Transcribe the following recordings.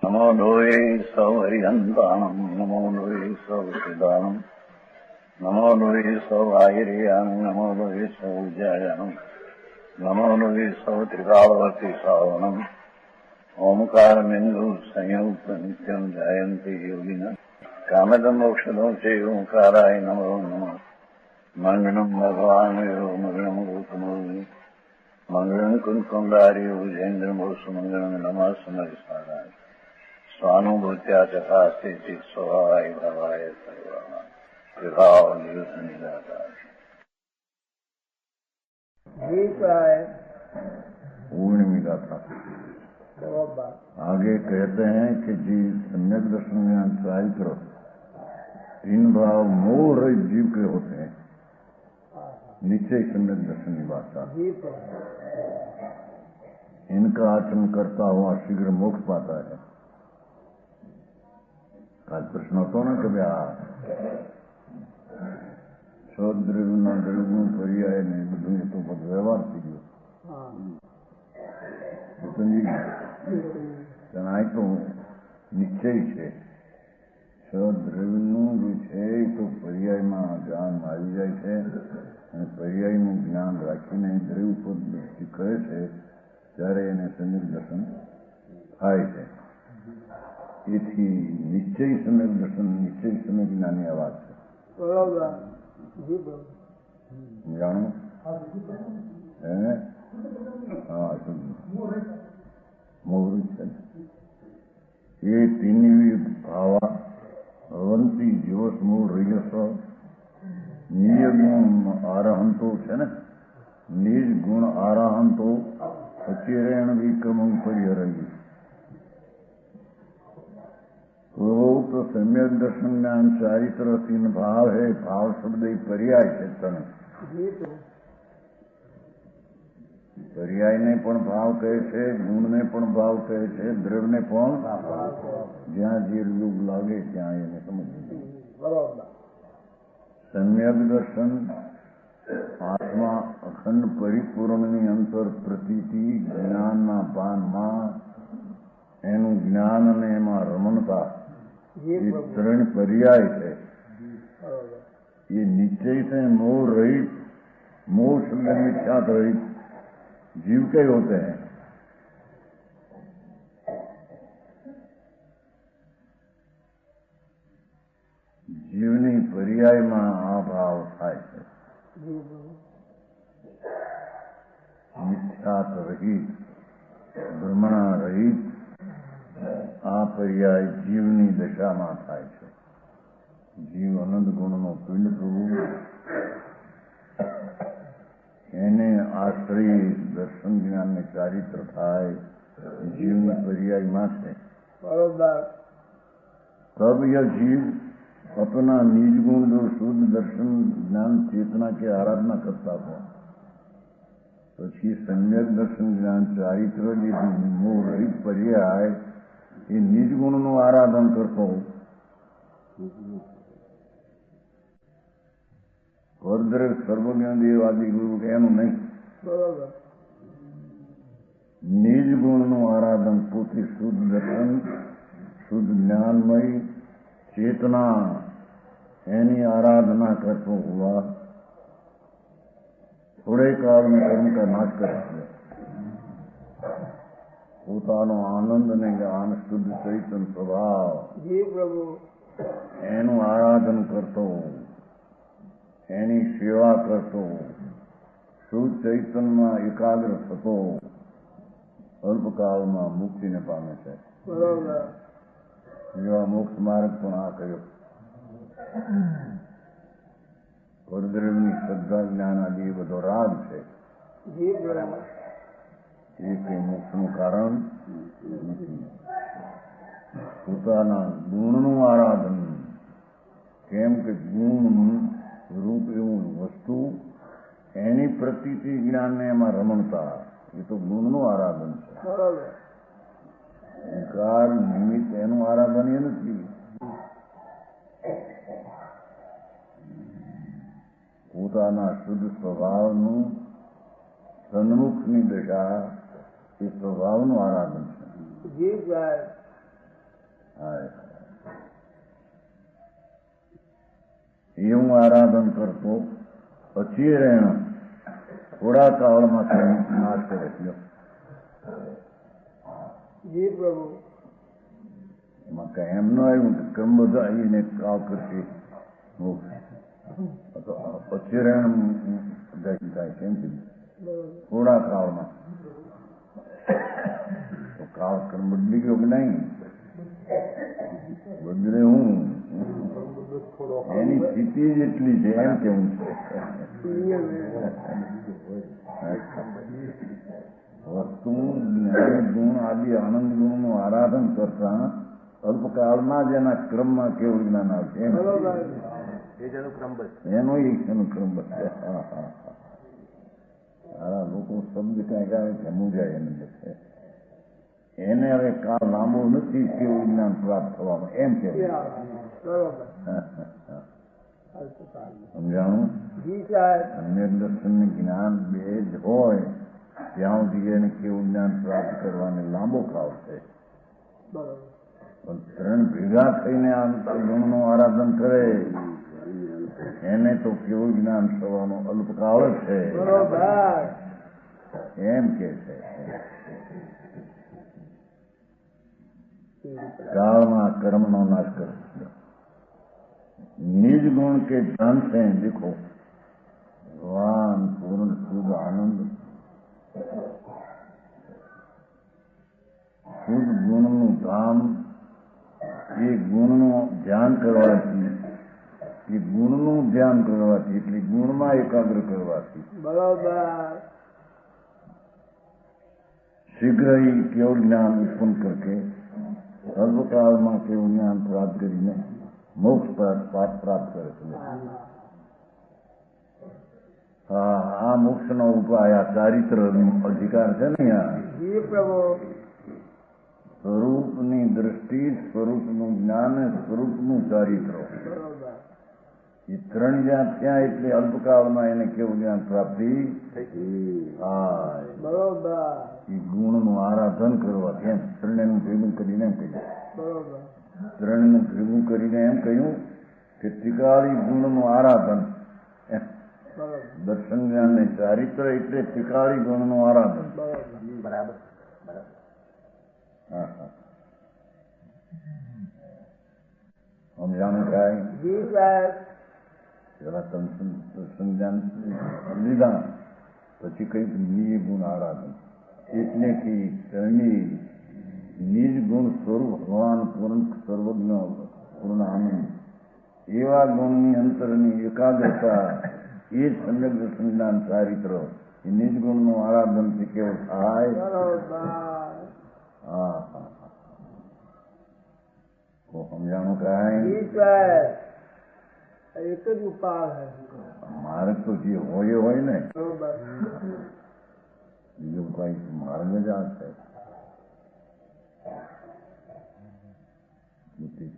नमो लोये सौहरिहन्ताणम् नमो लोये सौहृदानम् नमो लोये सौभागिर्यानम् नमो लोये सौज्यायानम् नमो लोये सौत्रिकालवती सावनम् ओंकारमिन्दु संयुक्त नित्यम् जायन्ति योगिनः कामदम् मोक्षदम् च ओंकाराय नमो नमः मङ्गलम् भगवान् यो मङ्गलम् गौतमोऽग्नि मङ्गलम् कुन्कुण्डार्यो जयेन्द्रमोसुमङ्गलम् नमः समरिसाराय स्वानुभूत्या चकास्ते स्वभावाय भावाय सर्वाणाम् विभाव निदाताय पूर्णिमिका था। आगे कहते हैं कि जी सम्यक दर्शन ज्ञान चारित्र तीन भाव मोह रहित जीव के होते हैं, निश्चय सम्यक दर्शन निभाता, इनका आचरण करता हुआ शीघ्र मोक्ष पाता है। आज प्रश्न હતો ને કે સૌદ્રવ્યના દ્રવ્યનું પર્યાય ને બધું એ તો બધું વ્યવહાર થઈ ગયો આ તો નિશ્ચય છે। સદ્રવ્યનું જે છે એ તો પર્યાયમાં જ્ઞાનમાં આવી જાય છે અને પર્યાયનું જ્ઞાન રાખીને દ્રવ્ય પર દૃષ્ટિ કરે છે ત્યારે એને સમ્યક દર્શન થાય છે। એથી નિશ્ચય સમ્યક દર્શન નિશ્ચય સમ્યક જ્ઞાનની આ વાત છે। જાણો મુહૂર્ત છે એ તીનવી ભાવા ભવંતી દિવસ મૂળ રહીશ નિયગુણ આરાહંતો છે ને નિજ ગુણ આરાહંતો અચેરેણ વિક્રમં પરિહરઈ तो सम्यक दर्शन ज्ञान चारित्र तीन भाव है। भाव शब्द ही पर्याय है। तन पर्याय ने पण भाव कहे छे, गुण ने पण भाव कहे छे, द्रव्य ने पण ज्યાં જે યોગ લાગે ત્યાં એને સમજવું। सम्यक दर्शन आत्मा अखंड परिपूर्णની અંતર પ્રતીતિ જ્ઞાનના ભાનમાં એનું જ્ઞાન અને એમાં રમણતા ये त्रण पर्याय है। ये निश्चय से मोह रहित, मोह शब्द मिथ्यात रहित जीव के होते हैं। जीवनी पर्याय में आ भाव थाय छे। मिथ्यात रहित, भ्रमणा रहित આ પર્યાય જીવની દશામાં થાય છે। જીવ અનંત ગુણનો પિંડ પ્રભુ એને આશ્રય દર્શન જ્ઞાનને ચારિત્ર થાય જીવની પર્યાયમાં છે। तब यह जीव अपना निज गुण जो शुद्ध दर्शन ज्ञान चेतना के आराधना करता हो પછી सम्यक दर्शन ज्ञान चारित्र જે મોહ રહિત પર્યાય એ નિજ ગુણનું આરાધન કરતો પરદ્રવ સર્વજ્ઞ દેવાદી ગુરુ એનું નહીં, નિજ ગુણનું આરાધન પોતે શુદ્ધ દર્શન શુદ્ધ જ્ઞાનમય ચેતના એની આરાધના કરતો હોવા થોડે કાળમાં કર્મ કા નાશ કરે છે। પોતાનો આનંદ અને જ્ઞાન શુદ્ધ ચૈતન સ્વભાવ એનું આરાધન કરતો એની સેવા કરતો શુદ્ધ ચૈતનમાં એકાગ્ર થતો અલ્પકાળમાં મુક્તિને પામે છે। એવા મોક્ષ માર્ગ પણ આ કયો પરદ્રવ્યની શ્રદ્ધા જ્ઞાન આદિ એ બધો રાગ છે। એ કઈ મોક્ષનું કારણ નથી। પોતાના ગુણનું આરાધન કેમ કે ગુણ રૂપ એવું વસ્તુ એની પ્રતીતિ જ્ઞાનને એમાં રમણતા એ તો ગુણનું આરાધન છે। વિકાર નિમિત્ત એનું આરાધન એ નથી। પોતાના શુદ્ધ સ્વભાવનું સન્મુખની દશા એ સ્વભાવનું આરાધન છે। એવું આરાધન કરતો અચિરેણ થોડા કાળમાં નાશ કરે છે. એમાં કઈ એમ ન આવ્યું કે ક્રમ બધો આવીને કાળ કરશે અચિરેણ થાય કેમ કીધું થોડા કાળમાં. તો કાળ કર્મ બદલી ગયો કે નહીં? બદલે હું એની સ્થિતિ જ એટલી છે એમ કેવું છે. વસ્તુ ગુણ આદિ આનંદ ગુણ નું આરાધન કરતા અલ્પકાળમાં જ એના ક્રમમાં કેવું જ્ઞાન આવશે એનું ક્રમ બચશે. લોકો શબ્દ કઈક આવે છે મૂજાય એને છે. એને હવે કાળ લાંબો નથી કેવું જ્ઞાન પ્રાપ્ત થવાનું એમ કે સમજાણું. અન્ય દર્શન જ્ઞાન બે જ હોય ત્યાં સુધી એને કેવું જ્ઞાન પ્રાપ્ત કરવાને લાંબો કાળ છે. પણ ત્રણ ભેગા થઈને આ ગુણનું આરાધન કરે એને તો કેવું જ્ઞાન થવાનું અલ્પકાળ જ છે એમ કે છે. कालमा कर्म नो नाश कर. निज गुण के धन से देखो भगवान पूर्ण शुद्ध आनंद શુદ્ધ ગુણનું ધામ એ ગુણનું ધ્યાન કરવાથી એ ગુણનું ધ્યાન કરવાથી એટલે ગુણમાં એકાગ્ર કરવાથી બરાબર शीघ्र ही केवल ज्ञान उत्पन्न करके सर्वकाल में केवल ज्ञान प्राप्त કરીને મોક્ષ પ્રાપ્ત કરે છે. આ મોક્ષનો ઉપાય આ ચારિત્ર અધિકાર છે ને. સ્વરૂપની દ્રષ્ટિ, સ્વરૂપનું જ્ઞાન, સ્વરૂપનું ચારિત્ર એ ત્રણ જ્યાં થયા એટલે અલ્પકાળમાં એને કેવું જ્ઞાન પ્રાપ્તિ એ ગુણનું આરાધન કરવાથી એમ ત્રણેયનું ભેગું કરીને એમ કહ્યું. ત્રણેયનું ભેગું કરીને એમ કહ્યું કે ત્રિકાળી ગુણનું આરાધન. દર્શન જ્ઞાન ને ચારિત્ર એટલે ત્રિકાળી ગુણનું આરાધન. બરાબર. હા હા સમજાણું કાંઈ? પેલા સંજ્ઞાન લીધા પછી કઈક નિજ ગુણ આરાધન એટલે કે નિજ ગુણ સ્વરૂપ ભગવાન પૂર્ણ સર્વજ્ઞ પૂર્ણ આનંદ એવા ગુણની અંતરની એકાગ્રતા એ જ સમ્યક સંજ્ઞાન ચારિત્ર એ નિજ ગુણનું આરાધનથી કેવું થાય. હા હા તો સમજાણું કાંઈ? એક જ ઉપાય માર્ગ તો જે હોય ને બીજું કઈ માર્ગ જ આ છે.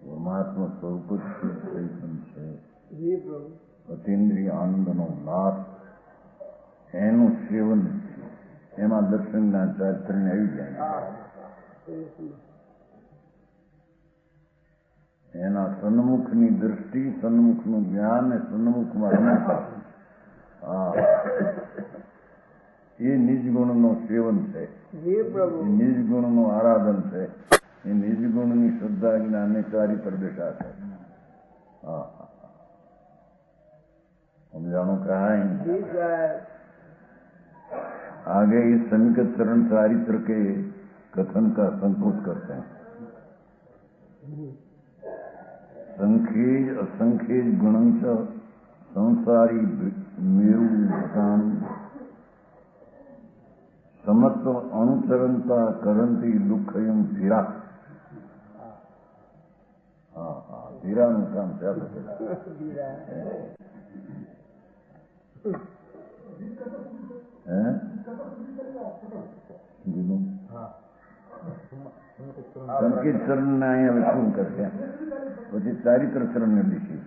પરમાત્મા સ્વરૂપ જ ચૈતન છે. અતિન્દ્રિય આનંદનો લાભ એનું સેવન એમાં દર્શનના ચારિત્રને આવી જાય. એના સન્મુખની દ્રષ્ટિ, સન્મુખનું જ્ઞાન ને સન્મુખમાં રમતા એ નિજગુણનું સેવન છે. એ નિજગુણનું આરાધન છે. એ નિજગુણની શ્રદ્ધા જ્ઞાનને ચારિત્ર દશા છે. હા समझाणु कांई? आगे इस सन्निकट चरण चारित्र के कथन का संकोच करते हैं. संखेज असंखेज गुणंच संसारी मेरु भूतान समत्व अनुचरंता करंती दुखयम धीरा. हाँ हाँ धीरा નું કામ ચાલુ છે. સંકેત ચરણ ને અહીંયા શું કરશે પછી ચારિત્ર ચરણ ને લીધી.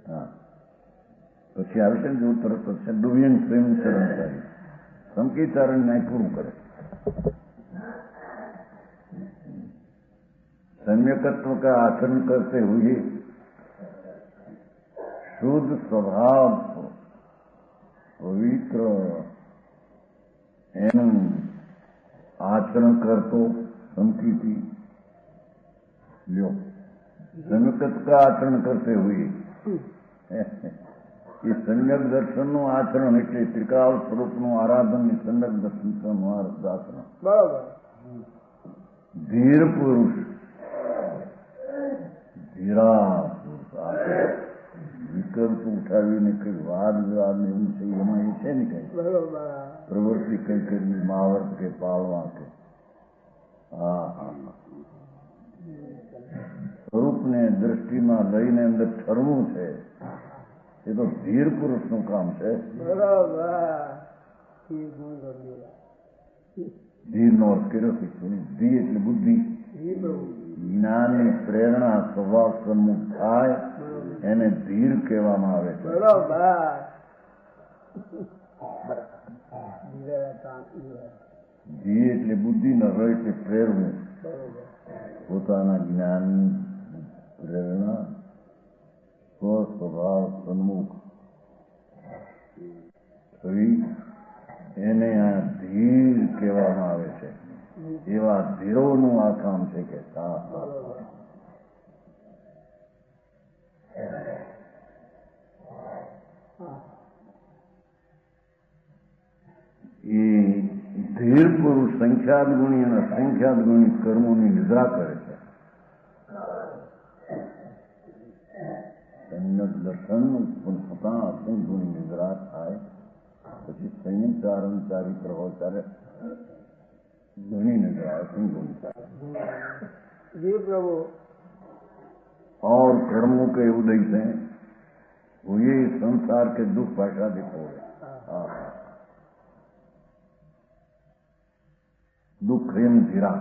હા પછી આવશે ને જો તરત છે ડુવિયન પ્રેમ ચરણ ચારી સંકેત ચરણ ને પૂરું કરે. सम्यकत्व का आचरण करते हुए शुद्ध स्वभाव पवित्र एवं आचरण करतो संकीर्ति લ્યો સમ્યક का આચરણ કરते हुए એ સમ્યક દર્શનનું આચરણ એટલે ત્રિકાળ સ્વરૂપનું આરાધન એ સમ્યક દર્શન આચરણ. બરોબર. ધીર પુરુષ ધીરા પુરુષ વિકલ્પ ઉઠાવીને કઈ વાદ વિવાદ ને એવું છે એમાં એ છે ને કઈ પ્રવૃત્તિ કઈ કરી માવર્ત કે પાળવા કે સ્વરૂપને દ્રષ્ટિમાં લઈને અંદર ઠરવું છે એ તો ધીર પુરુષનું કામ છે. ધીરનો અર્થ કર્યો ધી એટલે બુદ્ધિ જ્ઞાનની પ્રેરણા સ્વભાવ સન્મુખ થાય એને ધીર કહેવામાં આવે છે. ધી એટલે બુદ્ધિ ન રહે એટલે પ્રેરવું પોતાના જ્ઞાન પ્રેરણા સ્વભાવ સન્મુખ થઈ એને આ ધીર કહેવામાં આવે છે. એવા ધીરોનું આ કામ છે કે એ ધીર પુરુષ સંખ્યાત ગુણી અને અસંખ્યાત ગુણી કર્મોની નિદ્રા કરે છે. સંયમ દર્શન ઉત્પન્ન થતા અસંખ્ય ગુણી નિદ્રા થાય પછી સંયમ ચારણ ચારિત્ર હોય ત્યારે ઘણી निद्रा असंख्य जी प्रभु. और कर्मों के उदय से हुए संसार के दुख भाषा देखो दुख एम धीरा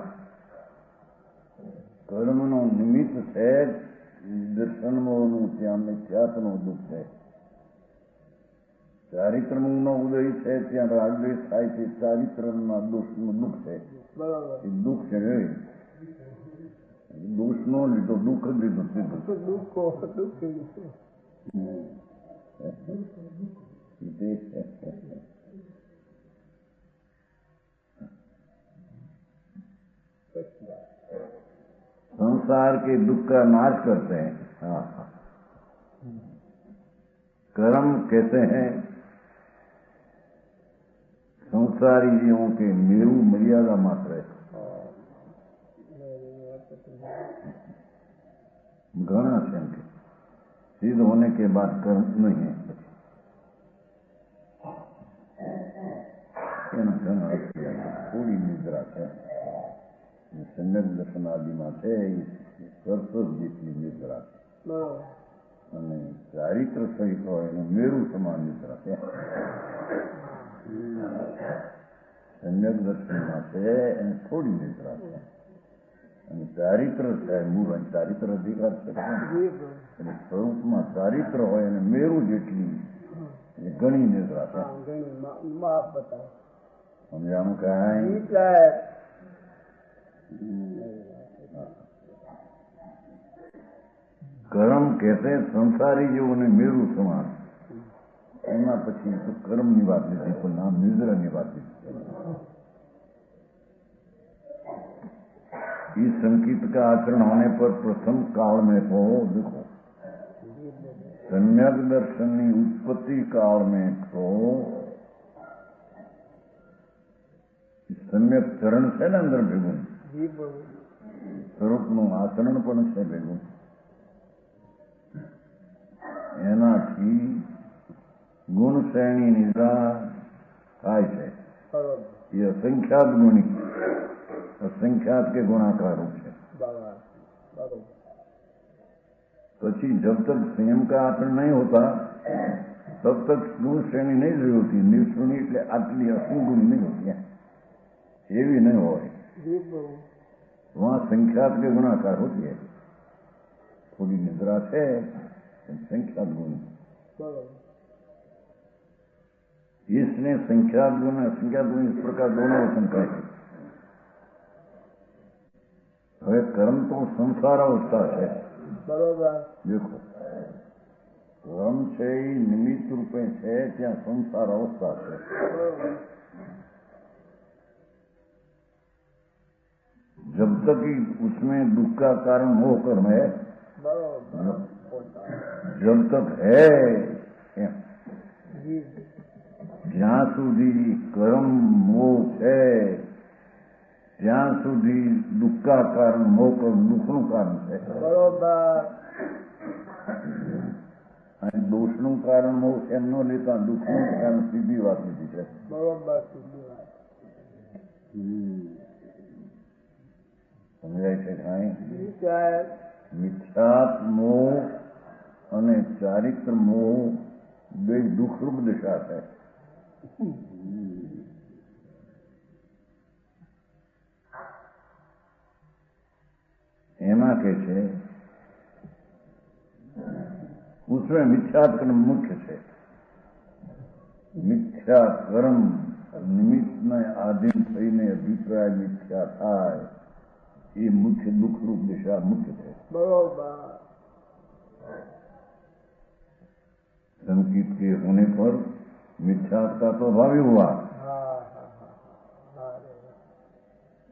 કર્મનો નિમિત્ત છે દર્શનનું ત્યાં મિથ્યાત્વનું દુઃખ છે. ચારિત્રનો ઉદય છે ત્યાં રાગદ્વેષ થાય છે. ચારિત્રના દોષનું દુઃખ છે. એ દુઃખ છે દોષનો લીધો દુઃખ જ લીધું संसार के दुख का नाश करते हैं. हाँ कर्म कहते हैं संसारी जीवों के मेरु मर्यादा मात्र है. घना है सिद्ध होने के बाद कर्म नहीं है. थोड़ी निद्रा है सम्यक दर्शन आदिમાં છે સરસર જેટલી નિદ્રા અને ચારિત્ર સહિત હોય એનું મેરુ સમાન નિદ્રા છે. सम्यक દર્શનમાં છે એને થોડી નિદ્રા છે અને ચારિત્ર છે મૂળ ચારિત્ર અધિકાર છે એટલે સ્વરૂપમાં ચારિત્ર હોય અને મેરુ જેટલી ઘણી નિદ્રા છે. સમજાણું કાંઈ કર્મ કહેते સંસારી જીવોને મેરુ સમાન. એમાં પછી તો કર્મની વાત લીધી પણ નામ નિદ્રાની વાત લીધી. इस संकीर्त का आचरण होने पर प्रथम काल में तो देखो सम्यक दर्शन की उत्पत्ति काल में तो सम्यक चरण से न अंदर भेगू સ્વરૂપનું આચરણ પણ છે ભેગું. એનાથી ગુણ શ્રેણી નિદ્રા થાય છે. એ અસંખ્યાત ગુણી असंख्यात के गुणाकार रूप है. પછી जब तक संयम का आचरण नहीं होता तब तक गुण श्रेणी नहीं रही होती. निर्गुणी એટલે આટલી અસંગુણી नहीं होती है. એવી नहीं હોય. वहाँ संख्यात के गुणाकार होती है. थोड़ी निद्रा है संख्यात गुण. इसने संख्यात गुण असंख्यात गुण इस प्रकार दोनों वचन कहे. હવે કર્મ તો સંસાર અવસ્થા છે. બરોબર. દેખો, કર્મ છે એ નિમિત્ત રૂપે છે, ત્યાં સંસાર અवस्था છે. બરોબર. जब तक ही उसमें दुख का कारण मोह कर्म है, બરોબર. जब तक है એમ. જી. જ્યાં સુધી કર્મ મોહ છે ત્યાં સુધી દુઃખા કારણ મોહ કર્મ દુઃખનું કારણ છે. બરોબર. અને દોષનું કારણ મોહ એમ ન લેતા દુઃખનું કારણ સીધી વાત લીધી છે. બરોબર. સીધી વાત. સમજાય છે કાંઈ? જી સાહેબ. મિથ્યાત્ મોહ અને ચારિત્ર મોહ બે દુઃખરૂપ દિશા છે. એમાં કે છે उसमें मिथ्यात कर्म मुख्य છે. મિથ્યા કર્મ નિમિત્તને આધીન થઈને અભિપ્રાય મિથ્યા થાય એ મુખ્ય દુઃખરૂપ દિશા મુખ્ય છે. બરોબર. संकित के होने पर मिथ्या का तो अभाव ही हुआ. હા હા હા.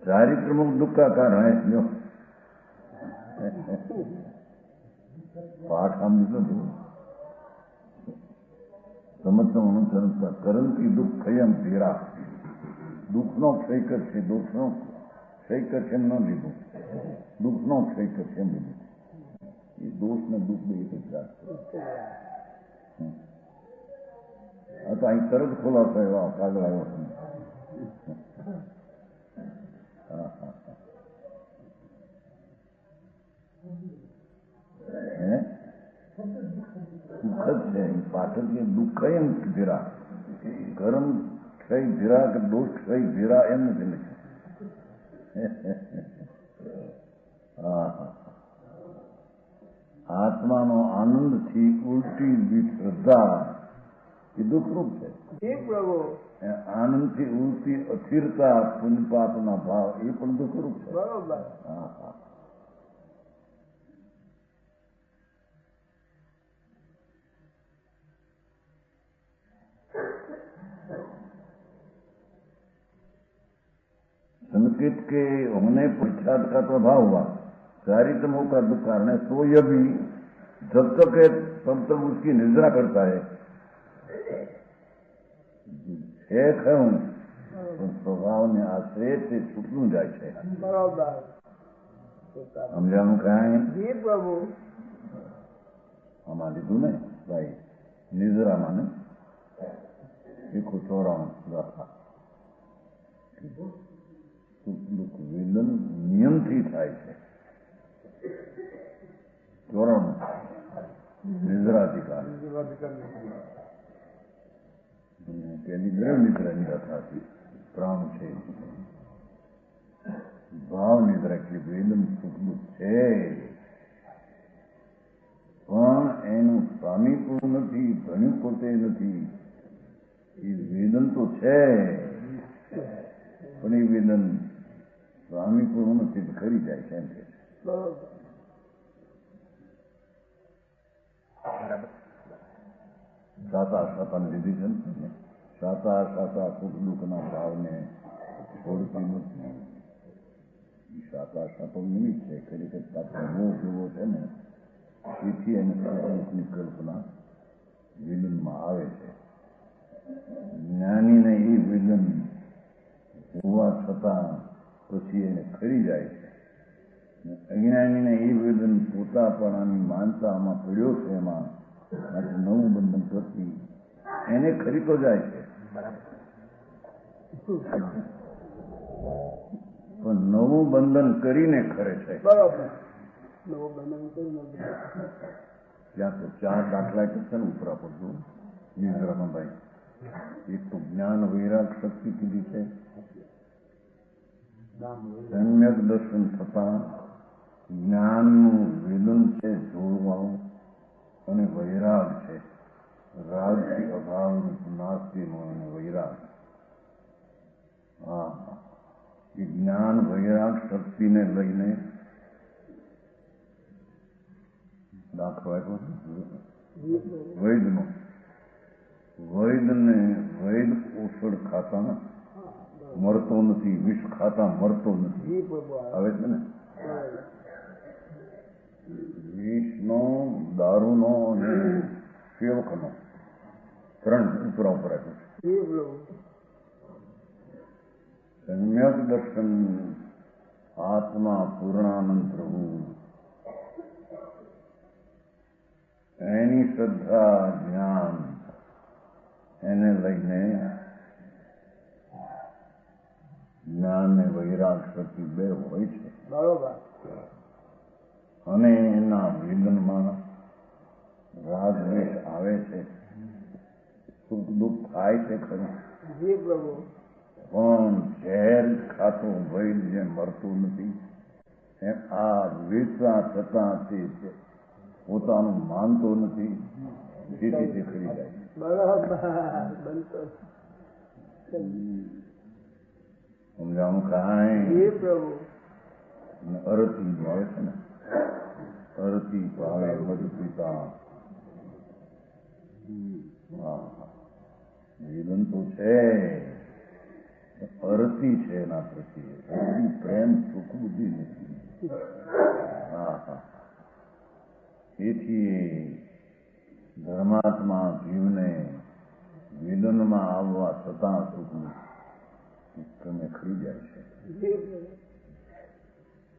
चारित्र मुख दुख का कारण है. जो पाठ हम समझता अनुसरण करंती दुख क्षयम धीरा દુઃખનો ક્ષય કરશે. દુઃખનો ક્ષય કરશે એમ ન લીધું, દુઃખનો ક્ષય કરશે એમ લીધું. એ દોષ ને દુઃખ બે એક જ વાત છે. આ તો અહીં તરત ખુલાસો એવા કાગળ આવ્યો છે. દુઃખ જ છે. પાઠક કે દુઃખ એમ ધીરા ગરમ ક્ષય ધીરા કે દોષ ક્ષય ધીરા એમ નથી લખ્યું. આત્માનો આનંદથી ઉલટી શ્રદ્ધા એ દુઃખરૂપ છે. જી પ્રભુ. આનંદથી ઉલટી અસ્થિરતા પુણ્યપાપના ભાવ એ પણ દુઃખરૂપ છે. બરોબર. હા હા. संकेत के होने पश्चात का प्रभाव हुआ, चारित्र मोह का दुख कारण है. तो यह भी जब तक है तब तक उसकी निद्रा करता है. एक है હું પણ સ્વભાવને આશ્રય તે છૂટનું જાય છે. બરોબર. સમજાણું કાંઈ? જી પ્રભુ. આમાં લીધું ને ભાઈ નિદ્રામાં ને 194 વિલન નિયમથી થાય છે. 94 નિદ્રાધિકાર તેની દ્રઢ નિદ્રાની કથા હતી. પ્રાણ છે ભાવ નિદ્રા એટલે વેદન સુખલું છે પણ એનું સ્વામીપણું નથી, ધણી પોતે નથી. એ વેદન તો છે પણ એ વેદન સ્વામીપણું નથી, ખરી જાય છે એમ કે છે. સાતા સાતાને લીધી છે ને, સાતા સાતા સુખ દુઃખના ભાવને છોડતી નથી. એ સાતા સાતો નિમિત્ત છે. ખરેખર સાતો મોહ જેવો છે ને તેથી એને સુખ દુઃખની કલ્પના વિલનમાં આવે છે. જ્ઞાનીને એ વિલન હોવા છતાં પછી એને ખરી જાય છે. અજ્ઞાનીને એ વિલન પોતાપણાની માનતામાં પડ્યો છે, એમાં માટે નવું બંધન કરતી એને ખરી તો જાય છે પણ નવું બંધન કરીને ખરે છે. બરોબર. નવું બંધન કરીને. ત્યાં તો 4 દાખલા કરશે ને ઉપરા પડતું નિદ્રામાં ભાઈ. એક તો જ્ઞાન વૈરાગ શક્તિ કીધી છે. સમ્યક દર્શન થતા જ્ઞાનનું વેદન છે જોડવાનું અને વૈરાગ છે. રાગથી અભાવ નાસ્તીનો અને વૈરાગ. હા, એ જ્ઞાન વૈરાગ શક્તિને લઈને દાખલો આપ્યો છે જી પ્રભુ વૈદનો. વૈદને વૈદ ઔષધ ખાતા હા મરતો નથી, વિષ ખાતા મરતો નથી. જી પ્રભુ આવે છે ને બરાબર. વિષનો, દારૂનો અને સેવકનો ત્રણ ઉપરા ઉપર આપ્યું છે. જી પ્રભુ સમ્યક દર્શન આત્મા પૂર્ણાનંદ પ્રભુ એની શ્રદ્ધા જ્ઞાન એને લઈને જ્ઞાન ને વૈરાગ શક્તિ બે હોય છે. બરોબર અને એના વિલનમાં રાગ દ્વેષ આવે છે, સુખ દુઃખ થાય છે ખરું, જી પ્રભુ પણ ઝેર ખાતો વૈદ જે મરતું નથી એમ આ વેચવા છતાં તે પોતાનું માનતો નથી, જેથી તે ખરી જાય. બરોબર બનતો સમજાણું કાંઈ? જી પ્રભુ અને અરતી આવે છે ને, અરતી ભાવે મધ પિતા. વિલન તો છે, અરતી છે એના પ્રત્યે, એટલું પ્રેમ સુખ બુદ્ધિ નથી. તેથી ધર્માત્મા જીવને વિલનમાં આવવા છતાં સુખનું તમે ખરી જાય છે. જી પ્રભુ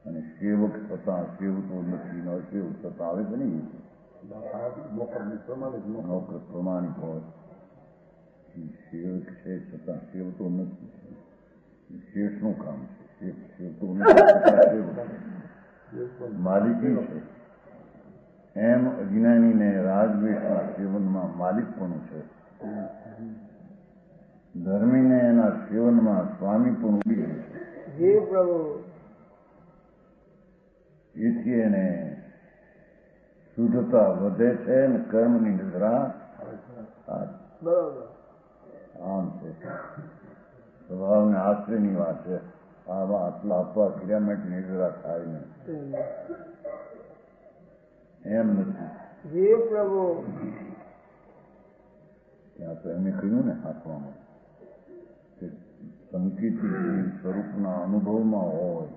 અને સેવક છતાં સેવતો નથી, ન સેવક છતાં આવે છે ને નોકર પ્રમાણિક હોય, સેવક છે છતાં સેવતો નથી. શેષનું કામ છે, સેવતો નથી, માલિકી છે. એમ અજ્ઞાનીને રાજદ્વેષના સેવનમાં માલિકપણું છે, ધર્મીને એના સેવનમાં સ્વામીપણું બી છે. જી પ્રભુ એથી એને શુદ્ધતા વધે છે અને કર્મની નિદ્રા બરોબર આમ છે. સ્વભાવને આશ્રયની વાત છે. આવા આટલા આપવા કર્યા માટે નિદ્રા થાય નહીં એમ નથી. જી પ્રભુ ત્યાં તો એમે કહ્યું ને હાથવામાં કે સંકેતી સ્વરૂપના અનુભવમાં હોય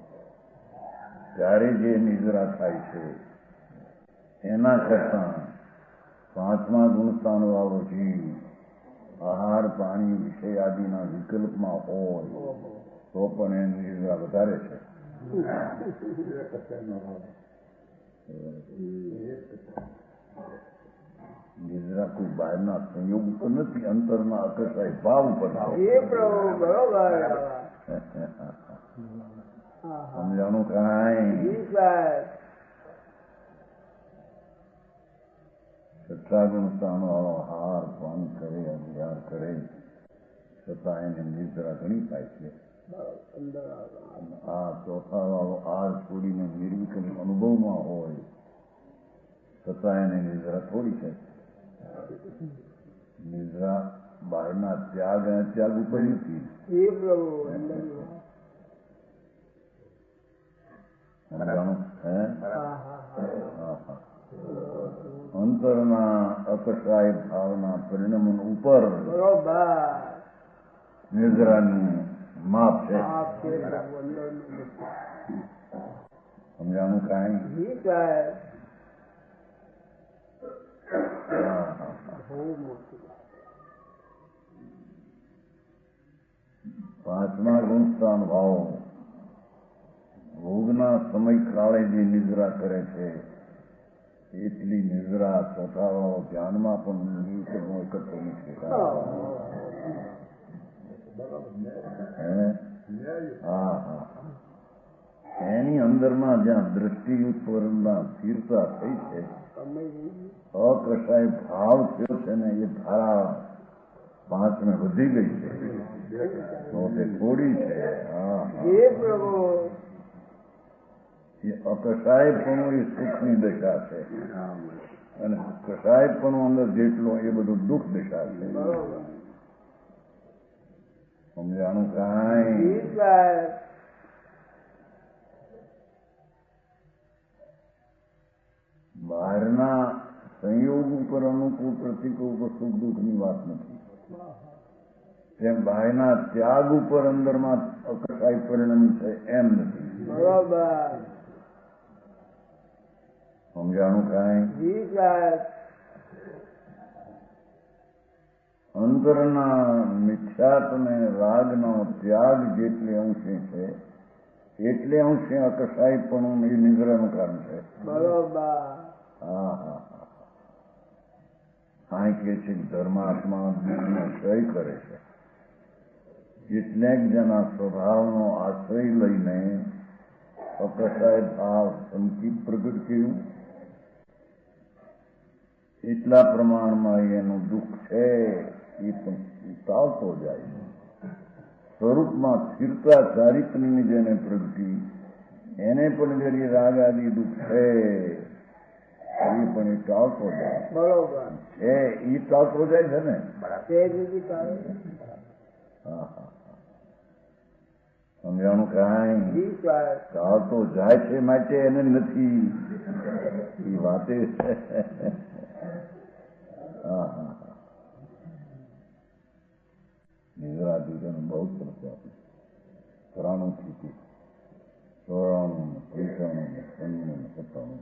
ત્યારે જે નિદ્રા થાય છે એના કરતાં પાંચમા ગુણસ્થાન વાળો જીવ આહાર પાણી વિષય આદિના વિકલ્પમાં હોય તો પણ એની નિદ્રા વધારે છે. નિદ્રા કોઈ બહારના સંયોગ ઉપર નથી, અંતરના અકસાય ભાવ ઉપર છે. જી પ્રભુ બરોબર સમજાણું કાંઈ? જી સાહેબ છઠ્ઠા ગુણસ્થાન વાળો આહાર પાન કરે, અભ્યાર કરે છતાં એને નિદ્રા ઘણી થાય છે. અંદર આ ચોથા વાળો આહાર છોડીને નિર્વિકલ્પ અનુભવમાં હોય છતાં એને નિદ્રા થોડી છે. નિદ્રા બહારના ત્યાગ અને ત્યાગ ઉપર નથી. જી પ્રભુ અંદર સમજાણું? હે? હા હા હા. અંતરના અકસાય ભાવના પરિણામ ઉપર બરોબર નિદ્રાનું માપ છે. આપ છે પ્રભુ અંદરનું સમજાણું કાંઈ? જી સાહેબ હા. બહુ મોટી પાંચમા ગુણસ્થાન ભાવ ભોગના સમય કાળે જે નિદ્રા કરે છે એટલી નિદ્રા ચોથા વાળો ધ્યાનમાં પણ નિર્વિકલ્પનો એકત્ર નથી. હા હા. એની અંદરમાં જ્યાં દ્રષ્ટિ ઉપરના સ્થિરતા થઈ છે, અકસાય ભાવ થયો છે ને એ ધારા પાંચમે વધી ગઈ છે તો તે થોડી છે. હા જી પ્રભુ એ અકસાયપણું એ સુખની દશા છે અને કસાયપણું અંદર જેટલું એ બધું દુઃખ દશા છે. બરોબર સમજાણું કાંઈ? જી સાહેબ બહારના સંયોગ ઉપર અનુકૂળ પ્રતિકૂળ ઉપર સુખ દુઃખની વાત નથી. તેમ બહારના ત્યાગ ઉપર અંદરમાં અકસાઈ પરિણામ છે એમ નથી. બરોબર. સમજાણું કાંઈ? જી સાહેબ. અંતરના મિથ્યાત અને રાગનો ત્યાગ જેટલે અંશે છે એટલે અંશે અકસાઈપણું એ નિગ્રહનું કારણ છે. બરોબર. હા હા હા. કાંઈ કે છે ધર્માત્મા દુઃખનો ક્ષય કરે છે. કેટલાક જણા સ્વભાવનો આશ્રય લઈને અકસાય ભાવ સંકિત પ્રગટ કર્યું. એટલા પ્રમાણમાં એનું દુઃખ છે એ પણ ટાળતો જાય છે. સ્વરૂપમાં સ્થિરતા ચારિત્રની જેને પ્રગટી એને પણ જરી રાગ આદિ દુઃખ છે એ પણ એ ટાળતો જાય બરોબર. છે. એ ટાળતો જાય છે ને. તે બીજી કાઢો. હા હા. સમજાણું કાંઈ? જી સાહેબ. ટાળતો જાય છે માટે એને નથી એ વાતે. હા હા હા. નિગ્રહાધિકારનો બહુ સરસ આપે. 93 થી 94, 95, 97.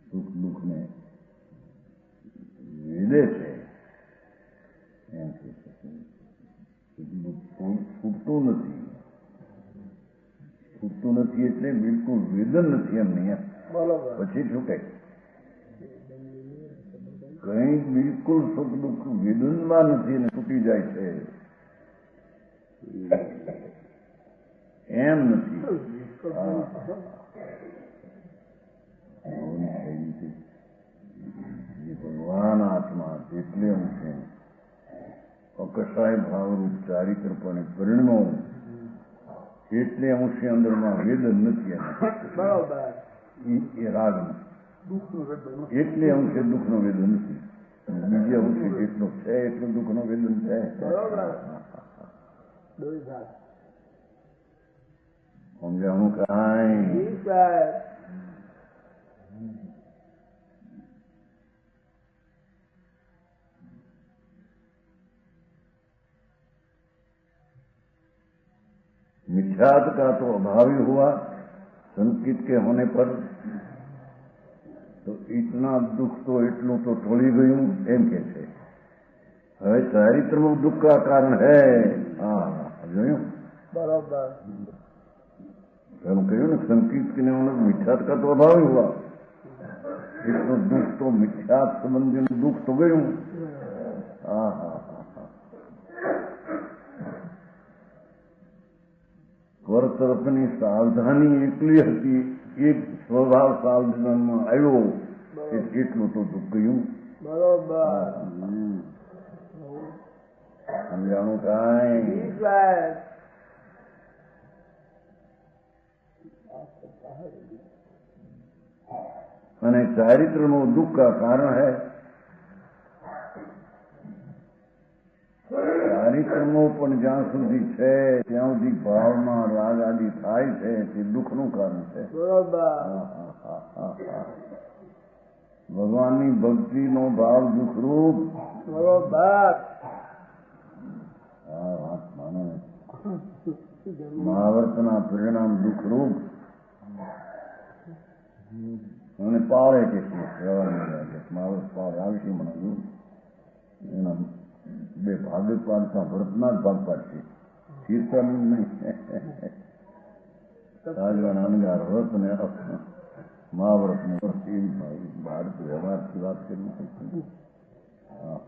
સુખ દુઃખને વેદે છે એમ કે છૂટતું નથી. છૂટતું નથી એટલે બિલકુલ વેદન નથી એમ નહીં. બરોબર. પછી છૂટે કઈ બિલકુલ સુખ દુઃખ વેદનમાં નથી અને છૂટી જાય છે એમ નથી. ભગવાન આત્મા જેટલે અંશે અકસાય ભાવરૂપ ચારિત્રપણે પરિણમો એટલે અંશે અંદરમાં વેદન નથી. બરોબર. એ રાગમાં એટલે અંશે દુઃખનો વેદન નથી. બીજે અંશે જેટલો છે એટલું દુઃખનો વેદન છે. બરોબર. દોઈ ભાગ. સમજાણું કાંઈ? જી સાહેબ. मिथ्यात का तो अभावी हुआ संकित के होने पर तो इतना दुख तो એટલું તો ટળી ગયું એમ કે છે. હવે ચારિત્રનું દુઃખ का कारण है. હા જોયું? બરોબર. એમ કહ્યું ને સંકિત કે મિથ્યાત का तो अभावी हुआ. એટલું દુઃખ તો મિથ્યાત સંબંધીનું દુઃખ તો ગયું. હા હા હા. પર તરફની સાવધાની એટલી હતી એક સ્વભાવ સાવધાનમાં આવ્યો એટલું તો દુઃખ ગયું. બરોબર. સમજાણું કાંઈ? જી સાહેબ. અને ચારિત્રનું દુઃખ કા કારણ હૈ. ચારિત્રનો પણ જ્યાં સુધી છે ત્યાં સુધી ભાવમાં રાગ આદિ થાય છે તે દુઃખનું કારણ છે. બરોબર. ભગવાનની ભક્તિનો ભાવ દુઃખરૂપ. બરોબર. આ વાત માનો. મહાવર્તના પરિણામ દુઃખરૂપ અને પાળે કે મહાવર્ત પાળ આવશે મને એના બે ભાગ પાડતા વ્રતના જ ભાગ પાડશે. કીર્તન નહીં. રાજવાના વ્રત ને મહાવ્રતનું વ્રત એવી ભારત વ્યવહારથી વાત કરી.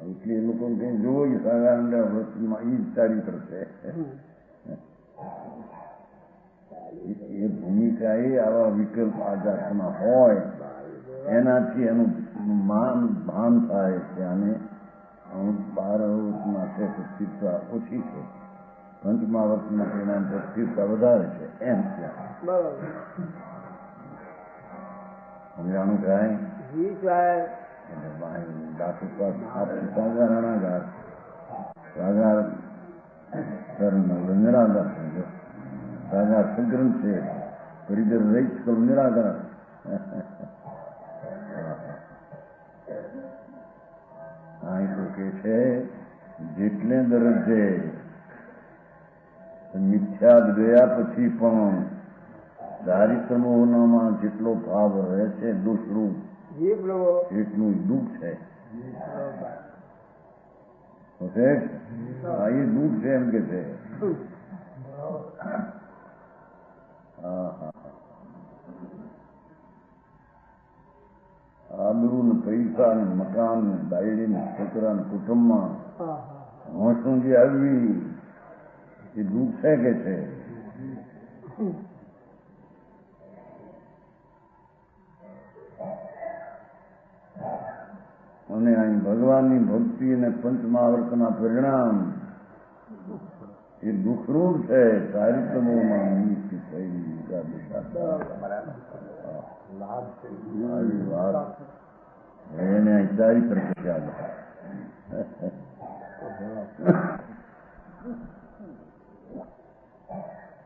એટલે એ લોકો કઈ જોયું સાધારણ વ્રતમાં એ જ ચારિત્ર છે. એ ભૂમિકા એ આવા વિકલ્પ આ જાતના હોય એનાથી એનું ભાન થાય કે આને બાર માટે સ્થિરતા ઓછી છે, પંચમા વર્ષના પરિણામ પર સ્થિરતા વધારે છે એમ ત્યાં સમજાણું કાંઈ? જી સાહેબ. એટલે દાખલ આપી સાધારણાગાર સાધાર નિરાધાર છે, સાગર સગ્રંથ છે, પરિદર રહીશ કરું નિરાધાર. અહીં તો કે છે જેટલે દરજ્જે મિથ્યાદ ગયા પછી પણ ચારિત્રમોહનામાં જેટલો ભાવ રહે છે દોષરૂપ એટલું દુઃખ છે. એ દુઃખ છે એમ કે છે. આબરૂ ને પૈસા ને મકાન ને ડાયરી ને છોકરા ને કુટુંબમાં હોંસુંજી આવી એ દુઃખ છે કે છે. અને અહીં ભગવાનની ભક્તિ અને પંચમહાવર્તના પરિણામ એ દુઃખરૂપ છે. ચારિત્રમોમાં નિમિત્ત થયેલી આવી વાત એને અહીં ચારિત્ર ચાલે.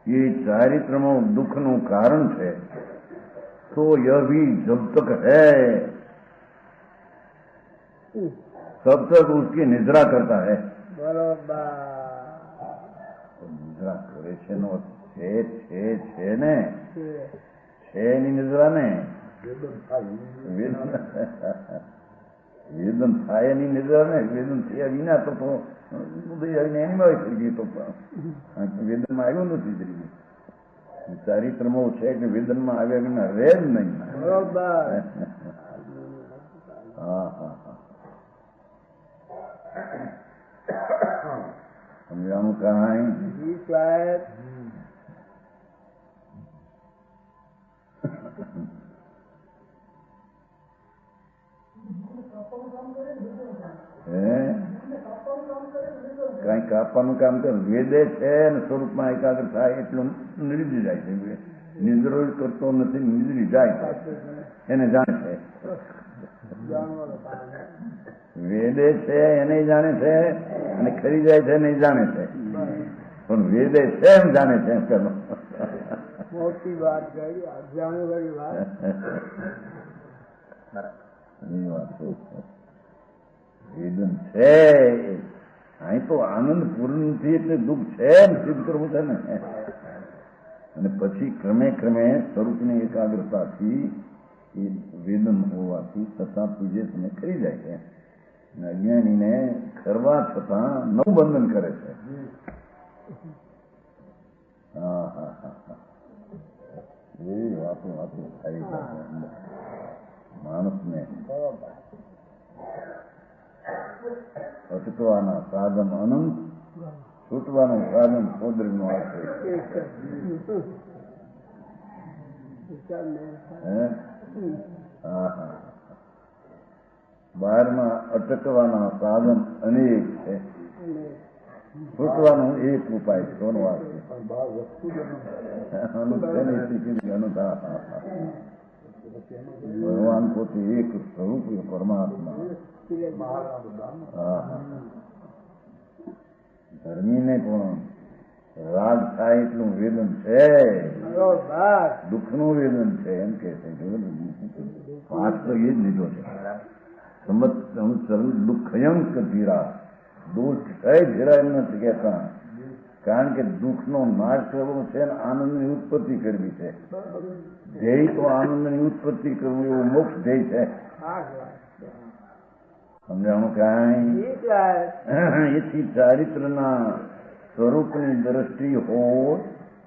ये चारित्रमा दुख નું कारण છે. तो यह भी जब तक है तब तक उसकी निद्रा करता है. निद्रा करे છે નો છે ને છે ની નિદ્રા ને વેદન થાય એની નિદ્રા ને વેદન થયા વિના તો એનીમાં થઈ ગઈ તો વેદનમાં આવ્યું નથી. ચારિત્રમાં છે કે વેદનમાં આવ્યા વિના રહે જ નહીં. હા હા હા સમજાણું કાંઈ કઈ કાપવાનું કામ કરે વેદે છે ને સ્વરૂપમાં એકાગ્ર થાય એટલું નિર્જી જાય છે. નિદ્રો કરતો નથી, નિદ્રી જાય એને જાણે છે. વેદે છે એને જાણે છે અને ખરી જાય છે એને જાણે છે. પણ વેદે છે એમ જાણે છે પેલો. મોટી વાત કરી વેદન છે. અહીં તો આનંદ પૂર્ણથી એટલે દુઃખ છે એમ સિદ્ધ કરવું છે ને. અને પછી ક્રમે ક્રમે સ્વરૂપની એકાગ્રતાથી એ વેદન હોવાથી તથા પૂજે તમે કરી જાય છે. અજ્ઞાનીને કરવા છતાં નવું બંધન કરે છે. હા હા હા હા એવી વાતો થાય માણસને. અટકવાના સાધન અનંત, છૂટવાનું સાધન સોદરીનો આશય. હા હા બહારમાં અટકવાના સાધન અનેક છે, છૂટવાનો એક ઉપાય સોનો વાક્ય. ભગવાન પોતે એક સ્વરૂપ પરમાત્મા. ધર્મીને પણ રાગ થાય એટલું વેદન છે, દુઃખનું વેદન છે એમ કે છે. પાઠ તો એ જ લીધો છે. દુઃખયંક ધીરા, દોષ કઈ ધીરા એમ નથી કહેતા. કારણ કે દુઃખનો નાશ કરવો છે અને આનંદની ઉત્પત્તિ કરવી છે. ધ્યેય તો આનંદની ઉત્પત્તિ કરવું એવું મોક્ષ ધ્યેય છે. સમજાણું કાંઈ? એથી ચારિત્રના સ્વરૂપની દ્રષ્ટિ હોય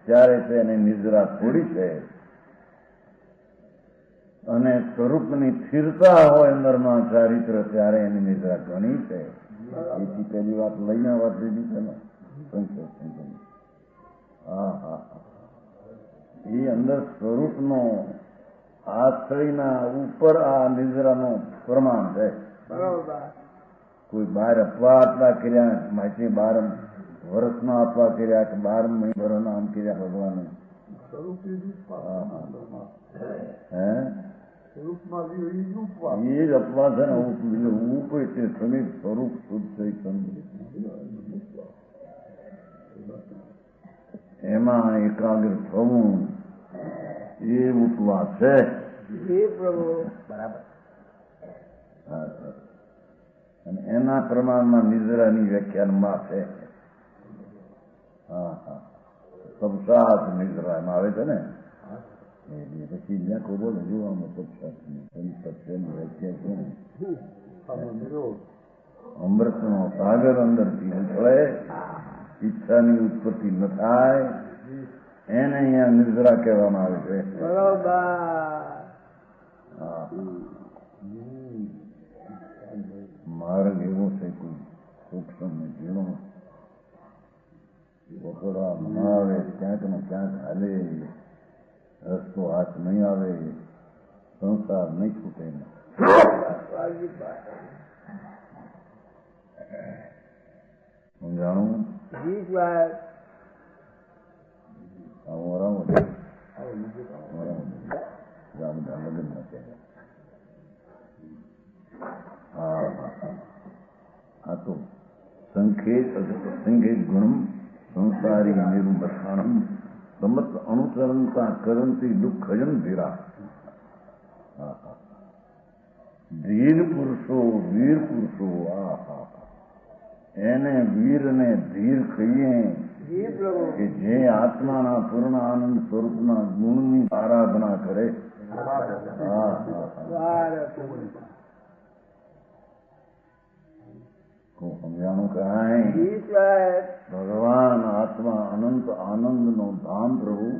ત્યારે તેને નિદ્રા થોડી છે, અને સ્વરૂપની સ્થિરતા હોય અંદરમાં ચારિત્ર ત્યારે એની નિદ્રા ઘણી છે. એથી પેલી વાત લઈને વાત લીધી છે ને. હા હા એ અંદર સ્વરૂપનો આશ્રયના ઉપર આ નિદ્રાનો પ્રમાણ છે. કોઈ બાર અપવા આટલા કર્યા, માહિતી 12 વર્ષના અપવા કર્યા કે 12 વર્ષના આમ કર્યા ભગવાને. એ જ અપવા છે ને. ઉપ એટલે સમીપ સ્વરૂપ શુદ્ધ થઈ એમાં એકાગ્ર થવું એ ઉપવાસ છે. એ પ્રભુ બરાબર. અને એના પ્રમાણમાં નિદ્રાની વ્યાખ્યાનમાં છે. હા હા, સબસાત નિદ્રા એમાં આવે છે ને. પછી જ્યાં કોઈ બોલે જોવામાં સબસાતની વ્યાખ્યા છે. અમૃતનો સાગર અંદરથી ઉછળે, ઈચ્છાની ઉત્પત્તિ ન થાય, એને અહીંયા નિદ્રા કહેવામાં આવે છે. બરોબર. માર્ગ એવો છે કોઈ સૂક્ષ્મ ને ઝીણો વગડા ન આવે, ક્યાંક ને ક્યાંક હાલે, રસ્તો હાથ નહીં આવે, સંસાર નહીં છૂટે. સમજાણું? આ તો સંકેત ગુણમ સંસારી નિર્મથાણમ સમત અનુસરણતા કરંતી દુઃખજન ધીરા. ધીર પુરુષો, વીર પુરુષો, એને વીર ને ધીર કહીએ કે જે આત્માના પૂર્ણ આનંદ સ્વરૂપના ગુણની આરાધના કરે. સમજાણું કહાય? ભગવાન આત્મા અનંત આનંદનો ધામ પ્રભુ,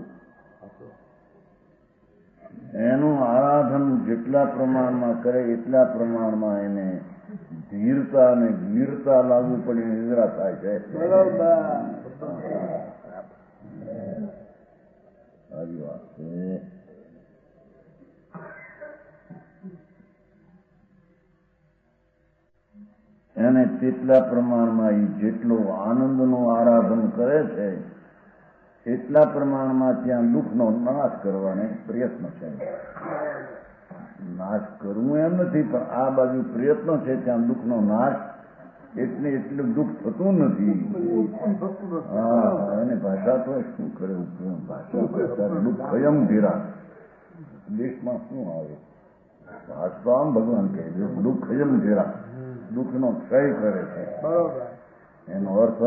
એનું આરાધન જેટલા પ્રમાણમાં કરે એટલા પ્રમાણમાં એને ધીરતા અને વીરતા લાગુ પડી નિદ્રા થાય છે. સારી વાત છે. એને તેટલા પ્રમાણમાં એ જેટલો આનંદનું આરાધન કરે છે એટલા પ્રમાણમાં ત્યાં દુઃખનો નાશ કરવાનો પ્રયત્ન છે. નાશ કરવું એમ નથી, પણ આ બાજુ પ્રયત્ન છે ત્યાં દુઃખનો નાશ એટલે એટલું દુઃખ થતું નથી. હા, એને ભાષા તો શું કરે? ભાષા દુઃખયમ ધીરા. દેશમાં શું આવે? ભાષા આમ ભગવાન કહે છે દુઃખયમ ધીરા, દુઃખનો ક્ષય કરે છે. એનો અર્થ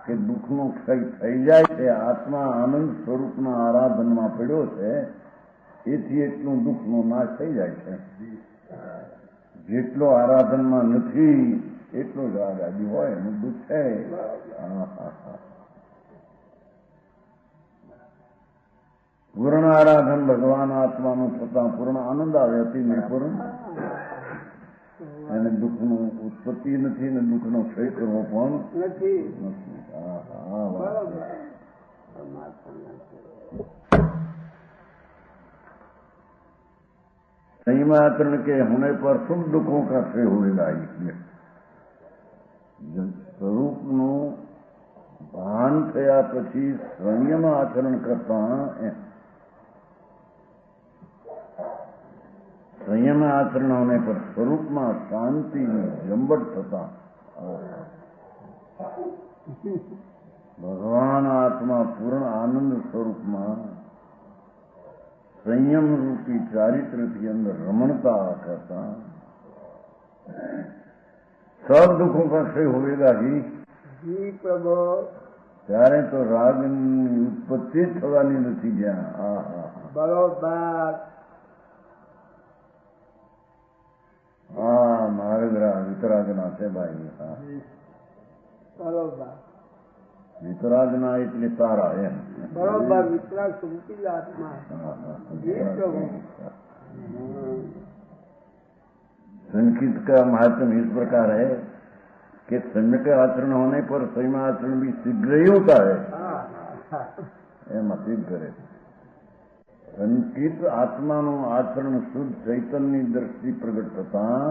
કે દુઃખનો ક્ષય થઈ જાય છે. આત્મા આનંદ સ્વરૂપના આરાધનમાં પડ્યો છે, એથી એટલું દુઃખનો નાશ થઈ જાય છે. જેટલો આરાધનમાં નથી એટલો જ આગાદી હોય એનું દુઃખ છે. પૂર્ણ આરાધન ભગવાન આત્માનું થતા પૂર્ણ આનંદ આવે, અતિ નિપૂર્ણ. એને દુઃખનું ઉત્પત્તિ નથી ને દુઃખનો ક્ષય કરવો પણ નથી. संयमाचरण के होने पर सब दुखों का क्षय होगा. સ્વરૂપનું ભાન થયા પછી સંયમ આચરણ કરતા, संयम आचरण होने पर स्वरूप में शांति जंबट थता भगवान आत्मा पूर्ण आनंद स्वरूप में संयम रूपी चारित्र के अंदर रमणता करता सब दुखों का क्षय होगा ही प्रभु. त्यारे तो राग उत्पत्ति थवानी नहीं ज्ञान. बरोबर. હા, માર્ગરા વિતરાગના છે ભાઈ. બરોબર. વિતરાગના એટલે તારા એમ. બરોબર. વિતરાગ સુખી આત્મા. संकित का महत्व इस प्रकार है कि सम्यक आचरण होने पर संयम आचरण भी शीघ्र ही होता है. એમાં સિદ્ધ કરે. સંકિત આત્માનું આચરણ શુદ્ધ ચૈતન્યની દ્રષ્ટિ પ્રગટ થતા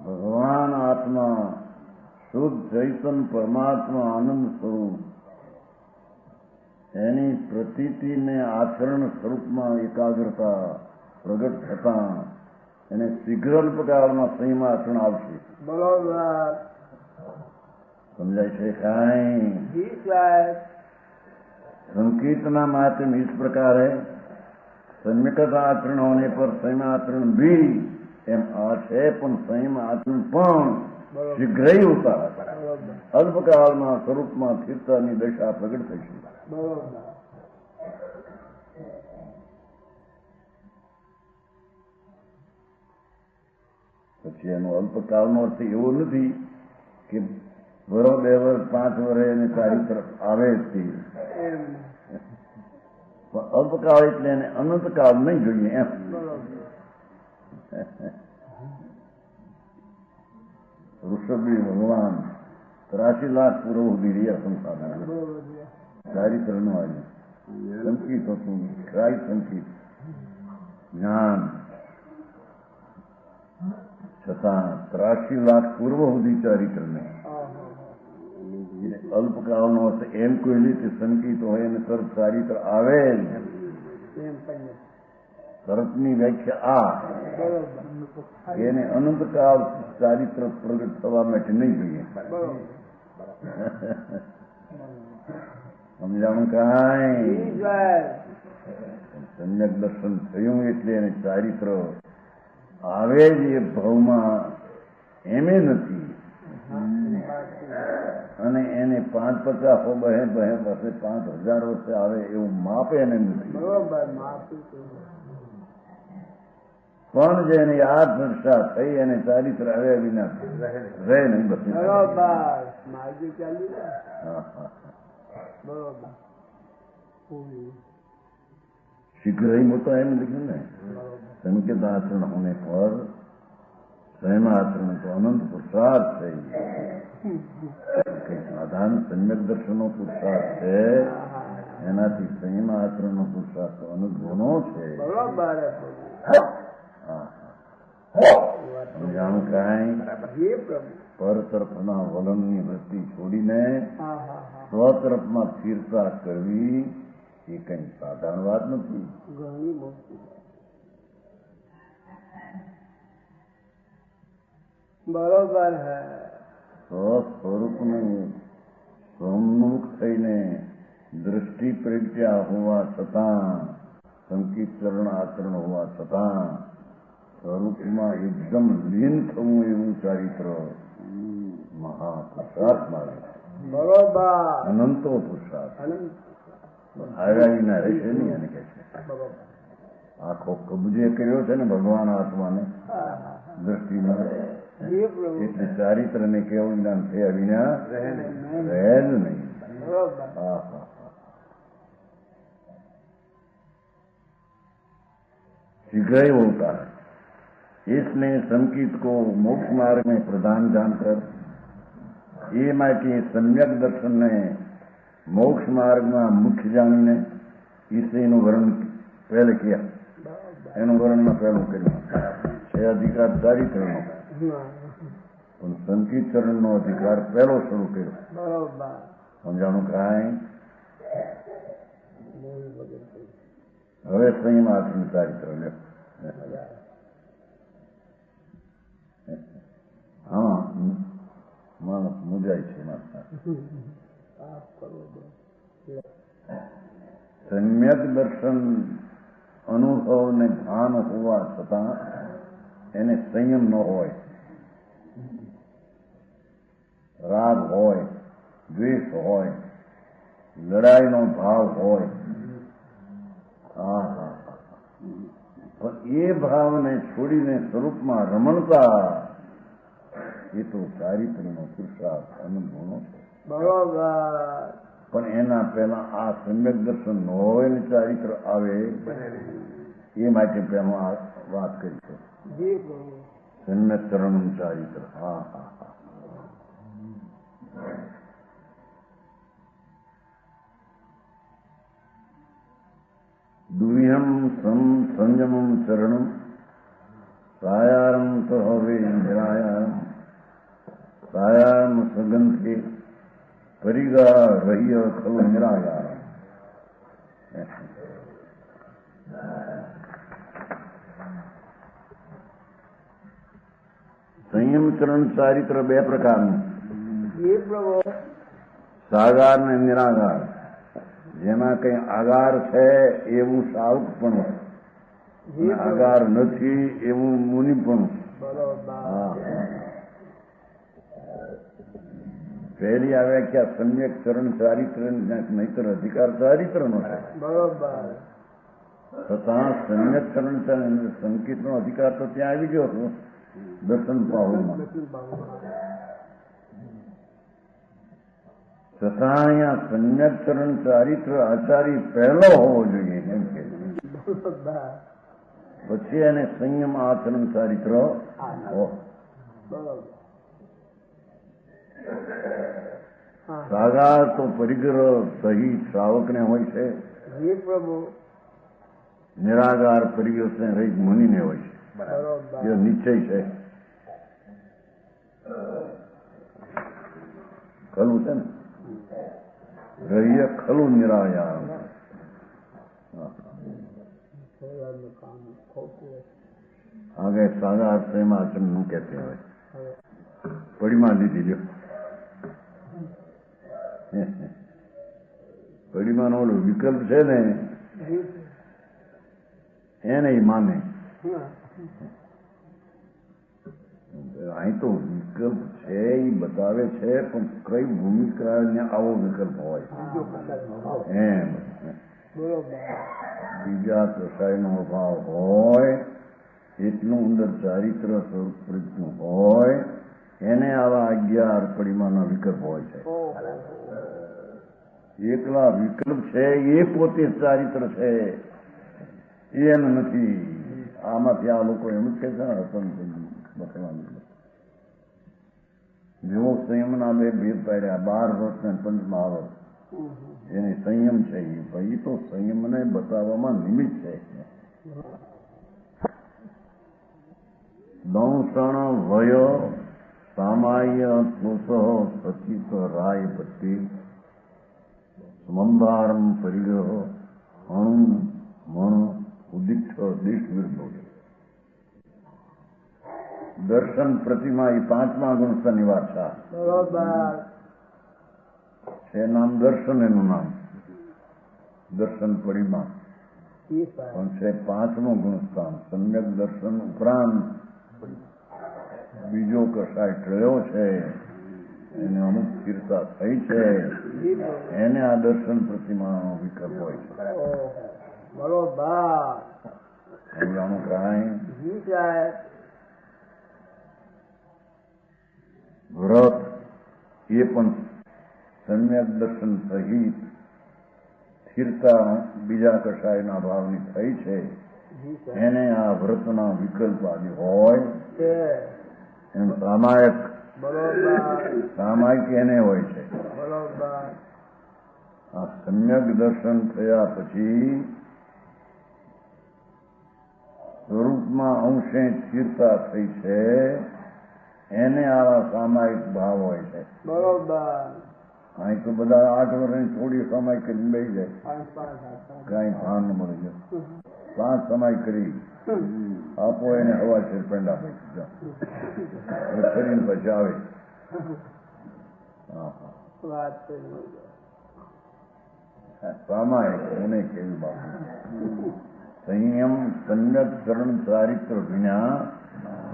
ભગવાન આત્મા શુદ્ધ ચૈતન્ય પરમાત્મા આનંદ સ્વરૂપ એની પ્રતીતિને આચરણ સ્વરૂપમાં એકાગ્રતા પ્રગટ થતા એને શીઘ્ર અલ્પકાળમાં સંયમ આચરણ આવશે. બરોબર. સમજાય છે કાંઈ? जी साहब संकीर्तना मात्र में इस प्रकार है, सम्यकता आचरण होने पर संयम आचरण भी एम है, पण संयम आचरण पण बरोबर शीघ्र ही होता बरोबर અલ્પકાળમાં સ્વરૂપમાં સ્થિરતાની દશા પ્રગટ થશે. बरोबर પછી એનો અલ્પકાળનો અર્થ એવો નથી કે વરો 2 વર્ષ 5 વર્ષ એને સારી તરફ આવે જ તે. एम પણ અલ્પકાળ એટલે એને અનંતકાળ નહીં જોઈએ એમ. बरोबर ઋષભી ભગવાન 83 લાખ પૂર્વ સુધી રહ્યા સંસારમાં. बरोबर ચારિત્રનું આવ્યું સંકિત હતું, કાય સંકિત જ્ઞાન છતાં 83 લાખ પૂર્વ સુધી ચારિત્રને અલ્પકાળનો અર્થ એમ કોઈ રીતે સંકિત હોય અને તરત ચારિત્ર આવે જ. एम पंजे તરતની વ્યાખ્યા આ बरोबर એને અનંતકાળ ચારિત્ર પ્રગટ થવા માટે નહીં જોઈએ. बरोबर સમજાણું કાંઈ? जी साहब સમ્યક દર્શન થયું એટલે એને ચારિત્ર આવે જ એ ભાવમાં એમે નથી. અને એને 550 બહે વર્ષે 5000 વર્ષે આવે એવું માપે એને નથી. बरोबर माफी પણ જેની આ દર્શા થઈ એને ચારિત્ર આવ્યા વિના રહે નહીં. બસ बरोबर मार्गी चाली હા, હા. बरोबर शीघ्र ही होता है लेकिन नहीं. संकेत आचरण होने पर स्वयं आचरण तो अनंत पुरुषार्थ है. साधारण सम्यक दर्शनो पुरुषार्थ है, એનાથી સંયમ આચરણનો પુરુષાર્થ અનંત ગુણો છે. बरोबर હા, સમજાણું કાંઈ? हे प्रभु પર તરફના વલણની વૃત્તિ છોડીને हाँ हाँ हाँ સ્વ તરફમાં સ્થિરતા કરવી એ કઈ સાધારણ વાત નથી. घनी मोटी बरोबर है સ્વસ્વરૂપનું સ્વમુખ થઈને દ્રષ્ટિ પ્રજ્ઞા હોવા છતાં, સંકિત ચરણ આચરણ હોવા છતાં સ્વરૂપમાં એકદમ લીન થવું એવું ચારિત્ર મહાપુરુષાર્થ મારે. बरोबर અનંતો પુરુષાર્થ अनंत આવ્યા વિના રહેશે નહીં. એને કહે છે बरोबर આખો કબજે કર્યો છે ને ભગવાન આત્માને हाँ हाँ દ્રષ્ટિમાં, हे प्रभु એટલે ચારિત્રને કેવું જ્ઞાન થયા વિના રહે જ નહીં. बरोबर હા, હા. शीघ्र ही होता है. इसलिए संकीत को मोक्ष मार्ग में प्रधान जानकर ये माटी सम्यक दर्शन ने मोक्ष मार्ग में मुख्य जानीने इसे एનું વર્ણન પહેલે किया. એનું વર્ણન પહેલું કર્યું છે અધિકાર ચારિત્રનો, हाँ, પણ સંકિત ચરણનો અધિકાર પહેલો શરૂ કર્યો. बरोबर સમજાણું કાંઈ? હવે સંયમ આચરણ ચારિત્ર લે. હા, માણસ મુજાય છે માતા. आप करो સમ્યક દર્શન અનુભવ ને ભાન હોવા છતાં એને સંયમ ન હોય, રાગ હોય, દ્વેષ હોય, લડાઈનો ભાવ હોય. હા, હા. પણ એ ભાવને છોડીને સ્વરૂપમાં રમણતા એ તો ચારિત્રનો પુરુષાર્થ અનુભવનો છે. बरोबर પણ એના પહેલા આ સમ્યક દર્શન ન હોય ને ચારિત્ર આવે એ માટે પહેલું આ વાત કરી છે. जी प्रभु સમ્યક ચરણનું ચારિત્ર. હા, હા, હા. દુર્યમ સંયમમ ચરણમ સાયારમ તો હવે નિરાયારમ સાયારમ સગંથે પરિગા રહીય ખલુ નિરાયારમ. સંયમ ચરણ ચારિત્ર બે પ્રકારનું. જી પ્રભુ સાકાર ને નિરાકાર, જેમાં કઈ આગાર છે એવું સાવકપણું, જી પ્રભુ આગાર નથી એવું મુનિપણું. બરોબર હા, પહેલી આ વ્યાખ્યા સમ્યક ચરણ ચારિત્ર નહીતર અધિકાર ચારિત્રનો છે. બરોબર છતાં સમ્યક ચરણ સંકેતનો અધિકાર તો ત્યાં આવી ગયો હતો દર્શન પાહુમાં. છતાં અહીંયા સમ્યક ચરણ ચારિત્ર આચાર્ય પહેલો હોવો જોઈએ એમ કે, બરોબર પછી એને સંયમ આચરણ ચારિત્ર હો. બરોબર હા સાગાર તો પરિગ્રહ સહિત શ્રાવકને હોય છે, જી પ્રભુ નિરાકાર પરિગ્રહ રહિત મુનિને હોય છે. બરોબર એ નિશ્ચય છે. ખલું છે ને, રહીએ ખલું નિરાયાર. ભગવાનનું કામ ખોટું હશે. आगे सागा प्रेम आचरण નું कहते हैं હવે પડીમાં લીધી લ્યો. પડીમાં ઓલો વિકલ્પ છે ને જી એને માને. હા અહીં તો વિકલ્પ છે એ બતાવે છે, પણ કઈ ભૂમિકા ને આવો વિકલ્પ હોય બીજો પ્રકાર એમ. બરોબર બીજા કસાયનો અભાવ હોય, એટલું અંદર ચારિત્ર સ્વરૂપનું હોય, એને આવા 11 પડીમાંના વિકલ્પ હોય છે. ઓહો એકલા વિકલ્પ છે એ પોતે ચારિત્ર છે એમ નથી. આમાંથી આ લોકો એમ જ કહે છે ને, જેવો સંયમના બે ભેદ પાડ્યા, 12 વર્ષ ને 5 મહાવર્ષ, એને સંયમ છે એ ભાઈ તો સંયમને બતાવવામાં નિમિત્ત છે. દંષણ વય સામાન્ય પુષ સચિત રાય પતિ મંદારમ પરિગ્રહ અણુ મણ ઉદિષ્ટ દિશ વિરુદ્ધ. દર્શન પ્રતિમા એ 5મા ગુણ નિવાસા બરોબર છે. નામ દર્શન, એનું નામ દર્શન પડીમાં, જી સાહેબ પણ છે 5મું ગુણસ્થાન. સમ્યક દર્શન ઉપરાંત બીજો કસાય ટળ્યો છે, એને અમુક સ્થિરતા થઈ છે, જી પ્રભુ એને આ દર્શન પ્રતિમાનો વિકલ્પ હોય છે. ઓહો બરોબર સમજાણું કાંઈ? જી સાહેબ વ્રત એ પણ સમ્યક દર્શન સહિત સ્થિરતા બીજા કસાયના ભાવની થઈ છે, જી સાહેબ એને આ વ્રતના વિકલ્પ આદિ હોય. છે એમ સામાયિક બરોબર સામાયિક એને હોય છે. બરોબર આ સમ્યક દર્શન થયા પછી સ્વરૂપમાં અંશે સ્થિરતા થઈ છે, એને આવા સામાયિક ભાવ હોય છે. બરોબર અહીં તો બધા 8 વર્ષની થોડી સમાય કરીને બેસી જાય, 5 કાંઈ ભાન ન મળી જાય. 5 સમાય કરી આપો એને હવા છે પેંડા પછી કરીને પછી આવે. હા હા, વાત કરી સામાયિક એને કેવી બાબત. સંયમ સમ્યક ચરણ ચારિત્ર વિના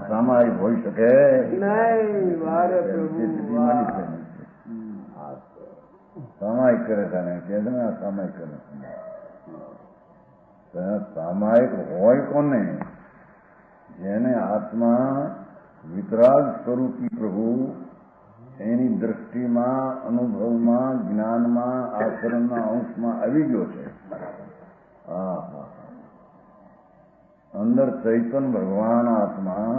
સામાયિક હોઈ શકે નહીં વારે પ્રભુ વાહ. સામાયિક કરે છે ને કે છે ને આ સામાયિક કરે છે. સામાયિક હોય કોને? જેને આત્મા વિતરાગ સ્વરૂપી પ્રભુ એની દ્રષ્ટિમાં, અનુભવમાં, જ્ઞાનમાં, આચરણના અંશમાં આવી ગયો છે. હા હા, અંદર ચૈતન ભગવાન આત્મા,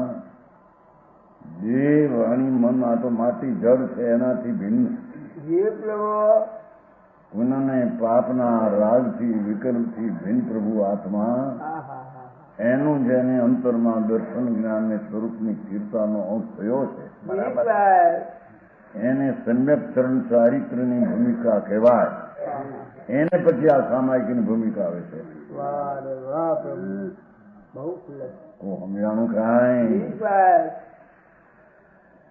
દેહ વાણી મન આ તો માટી જળ છે, એનાથી ભિન્ન જી પ્રભુ પુનઃને પાપના રાગથી વિકલ્પથી ભિન્ન પ્રભુ આત્મા, હા હા હા એનું જેને અંતરમાં દર્શન જ્ઞાનને સ્વરૂપની સ્થિરતાનો અંશ થયો છે, જી સાહેબ એને સમ્યક ચરણ ચારિત્રની ભૂમિકા કહેવાય. એને પછી આ સામાયિકની ભૂમિકા આવે છે. વાહ રે વાહ પ્રભુ બહુ ખુલ્લે તો સમજાણું કાંઈ? જી સાહેબ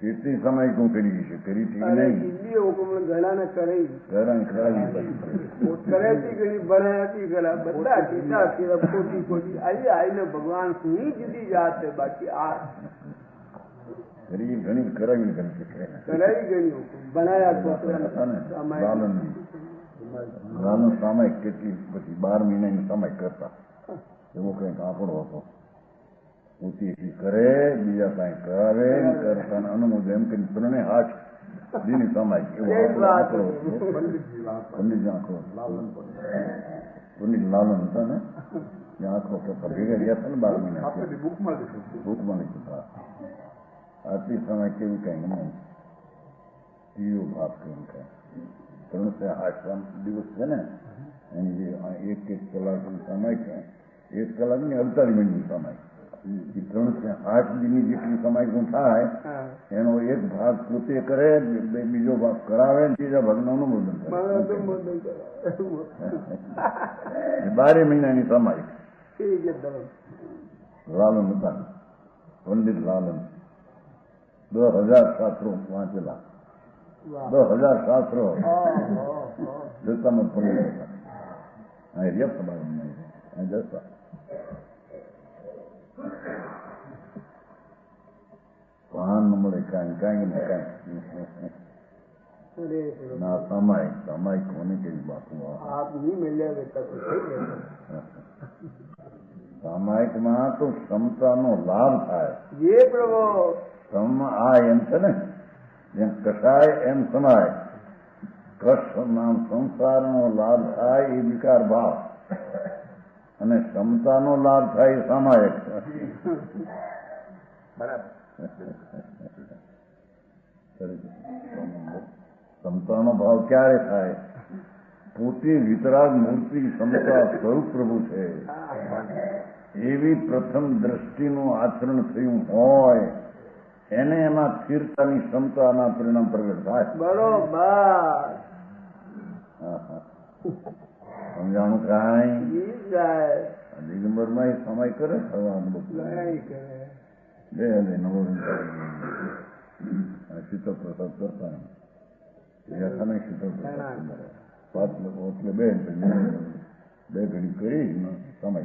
કેટલી સામાયિકો કરી છે, કરી હતી કે અને નહીં? ઇન્દ્રિય હુકમ ઘણાને કરે હેરાન કરાવી પછી. કરે છે ઘણી બનાવતી ઘણા બધા ટીટા ટીટા ખોટી ખોટી આવીને ભગવાન ની જુદી જાત છે. બાકી આ કરી ઘણી કરાવી કરી છે. કરાવી ગઈ હુકમ બનાવ્યા છોકરાને લાલન સામાયિક કેટલી પછી 12 મહિનાની સામાયિક કરતા, એવો કંઈક આંકડો હતો. ઉતી કરે, બીજા કાંઈ કરાવે, કરતા અનુમોદ એમ કરીને 3 હાથ દીની સામાયિક એવો આંકડો હતો. પંડિત આંકડો પંડિત લાલન હતા ને, એ આંકડો કરતા ભેગા રહ્યા હતા ને 12 મહિના બુકમાં લીધું. આટલી સમય કેવું કઈ નહીં, જીવો ભાપ કેવું કઈ 308 દિવસ છે ને, એની જે 1 કલાકની સમય છે, 1 કલાકની 48 મિનિટની સમય, એ 308 દિનની જેટલી સમય શું થાય એનો એક ભાગ પોતે કરે, બીજો ભાગ કરાવે, ત્રીજા ભાગનું અનુમોદન કરે. 12 મહિનાની સમય. લાલન હતા, પંડિત લાલન. 10,000 શાસ્ત્રો વાંચેલા, 10,000 શાસ્ત્રો જતામાં પડી હતા. અહીં રહ્યા તમારે અહીં જતા વાહન ન મળે, કાંઈ ને કાંઈ ના. સામાયિક કોને કેવી બાપુ? સામાયિકમાં તો ક્ષમતાનો લાભ થાય. આ એમ છે ને, જેમ કસાય એમ સમાય. સંસારનો લાભ થાય એ વિકાર ભાવ, અને ક્ષમતાનો લાભ થાય એ સામાયિક. ક્ષમતાનો ભાવ ક્યારે થાય? પોતે વિતરાગ મૂર્તિ ક્ષમતા સ્વરૂપ પ્રભુ છે એવી પ્રથમ દ્રષ્ટિનું આચરણ થયું હોય એને એમાં સ્થિરતાની ક્ષમતાના પરિણામ પ્રગટ થાય. બરોબર સમજાણું? કાંઈ દિગંબરમાં એ સમય કરે થવાનું બે નવો શીતળ પ્રસાદ કરતા શીતળ પ્રસાદ એટલે બે ઘડી કરી સમય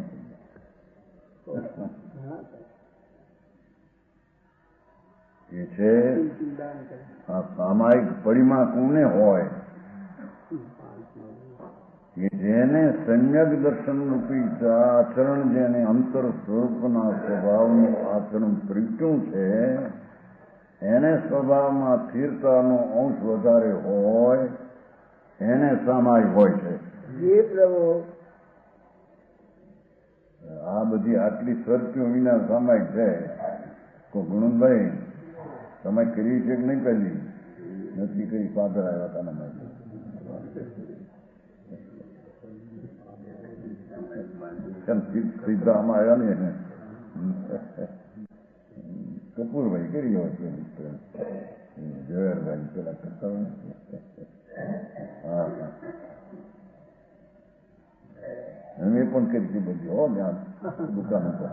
એ છે. આ સામાયિક પડીમાં કોને હોય કે જેને સમ્યક દર્શન રૂપી આચરણ, જેને અંતર સ્વરૂપના સ્વભાવનું આચરણ પ્રગટ્યું છે, એને સ્વભાવમાં સ્થિરતાનો અંશ વધારે હોય એને સામાયિક હોય છે. આ બધી આટલી શરતીઓ વિના સામાયિક છે. ગુણભાઈ તમે કરી છે કે નહીં કરી? નથી કરી. ફાધર આવ્યા હતા ને સીધામાં આવ્યા ને કપૂરભાઈ કરી હોય છે. ઝવેરભાઈ પેલા કરતા હોય. હા મેં પણ કરી હતી બધી હો ત્યાં દુકાન ઉપર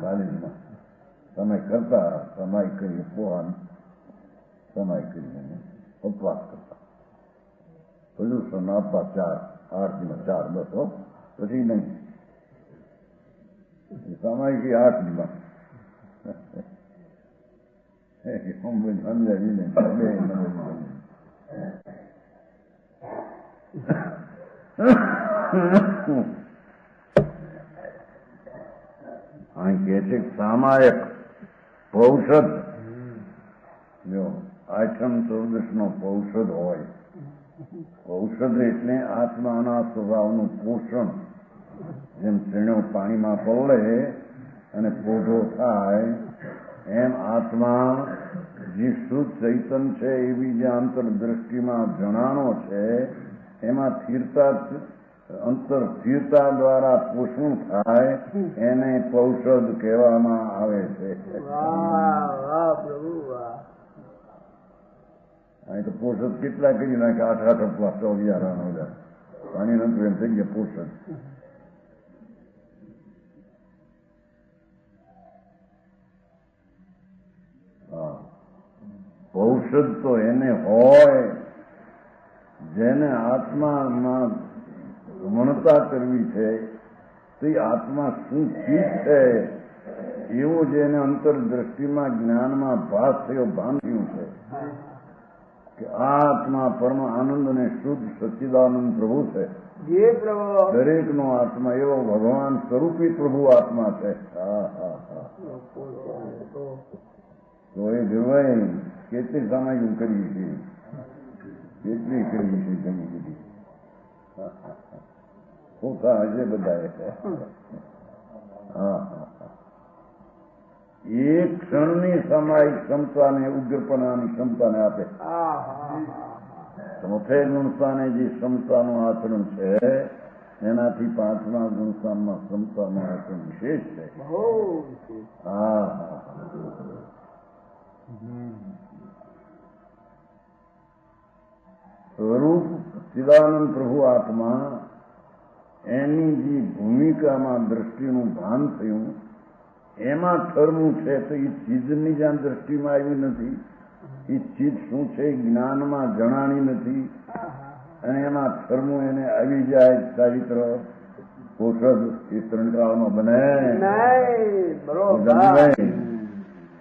કોલેજમાં. સમય કરતા સમય કરી પોહાન સમય કરીને ઉપવાસ કરતા. પ્રદૂષણ આપવા 8 દિવસ 4 બસ હો, પછી નહીં. સમય કે 8 દિવસ સમજાવી નહીં. અહીં કે છે સામાયિક પૌષધ, જો આઠમ 14 નો પૌષધ હોય. ઔષધ એટલે આત્માના સ્વભાવનું પોષણ. જેમ શેણો પાણીમાં પલળે અને પોઢો થાય એમ આત્મા જે શુદ્ધ ચૈતન છે એવી જે આંતરદ્રષ્ટિમાં જણાણો છે એમાં અંતર સ્થિરતા દ્વારા પોષણ થાય એને પૌષધ કહેવામાં આવે છે. અહીં તો પોષદ કેટલા કરી નાખે? 8 ઉપવાસ 11 પાણી નતું એમ થઈ ગયા પોષદ. હા ઔષધ તો એને હોય જેને આત્મામાં રમણતા કરવી છે, તે આત્મા શું ચીજ છે એવું જેને અંતરદ્રષ્ટિમાં જ્ઞાનમાં ભાસ થયો, ભાન થયું છે કે આ આત્મા પરમ આનંદ અને શુદ્ધ સચ્ચિદાનંદ પ્રભુ છે. દરેકનો આત્મા એવો ભગવાન સ્વરૂપી પ્રભુ આત્મા છે. તો એ જોવાય કેટલી સામાયિક કરવી છે, કેટલી કરવી છે ઘણી બધી ખોખા હશે બધા. એક ક્ષણની સામાયિક ક્ષમતાને ઉગ્રપણાની ક્ષમતાને આપે. ચોથે ગુણસ્થાને જે ક્ષમતાનું આચરણ છે એનાથી પાંચમા ગુણસ્થાનમાં ક્ષમતાનું આચરણ વિશેષ છે. સ્વરૂપ ચિદાનંદ પ્રભુ આત્મા એની જે ભૂમિકામાં દ્રષ્ટિનું ભાન થયું એમાં ઠરવું છે. તો એ ચીજની જ્યાં દ્રષ્ટિમાં આવી નથી, એ ચીજ શું છે જ્ઞાનમાં જણાણી નથી, અને એમાં ઠરવું એને આવી જાય. ચારિત્ર ઔષધ એ ત્રણ કાળમાં બને.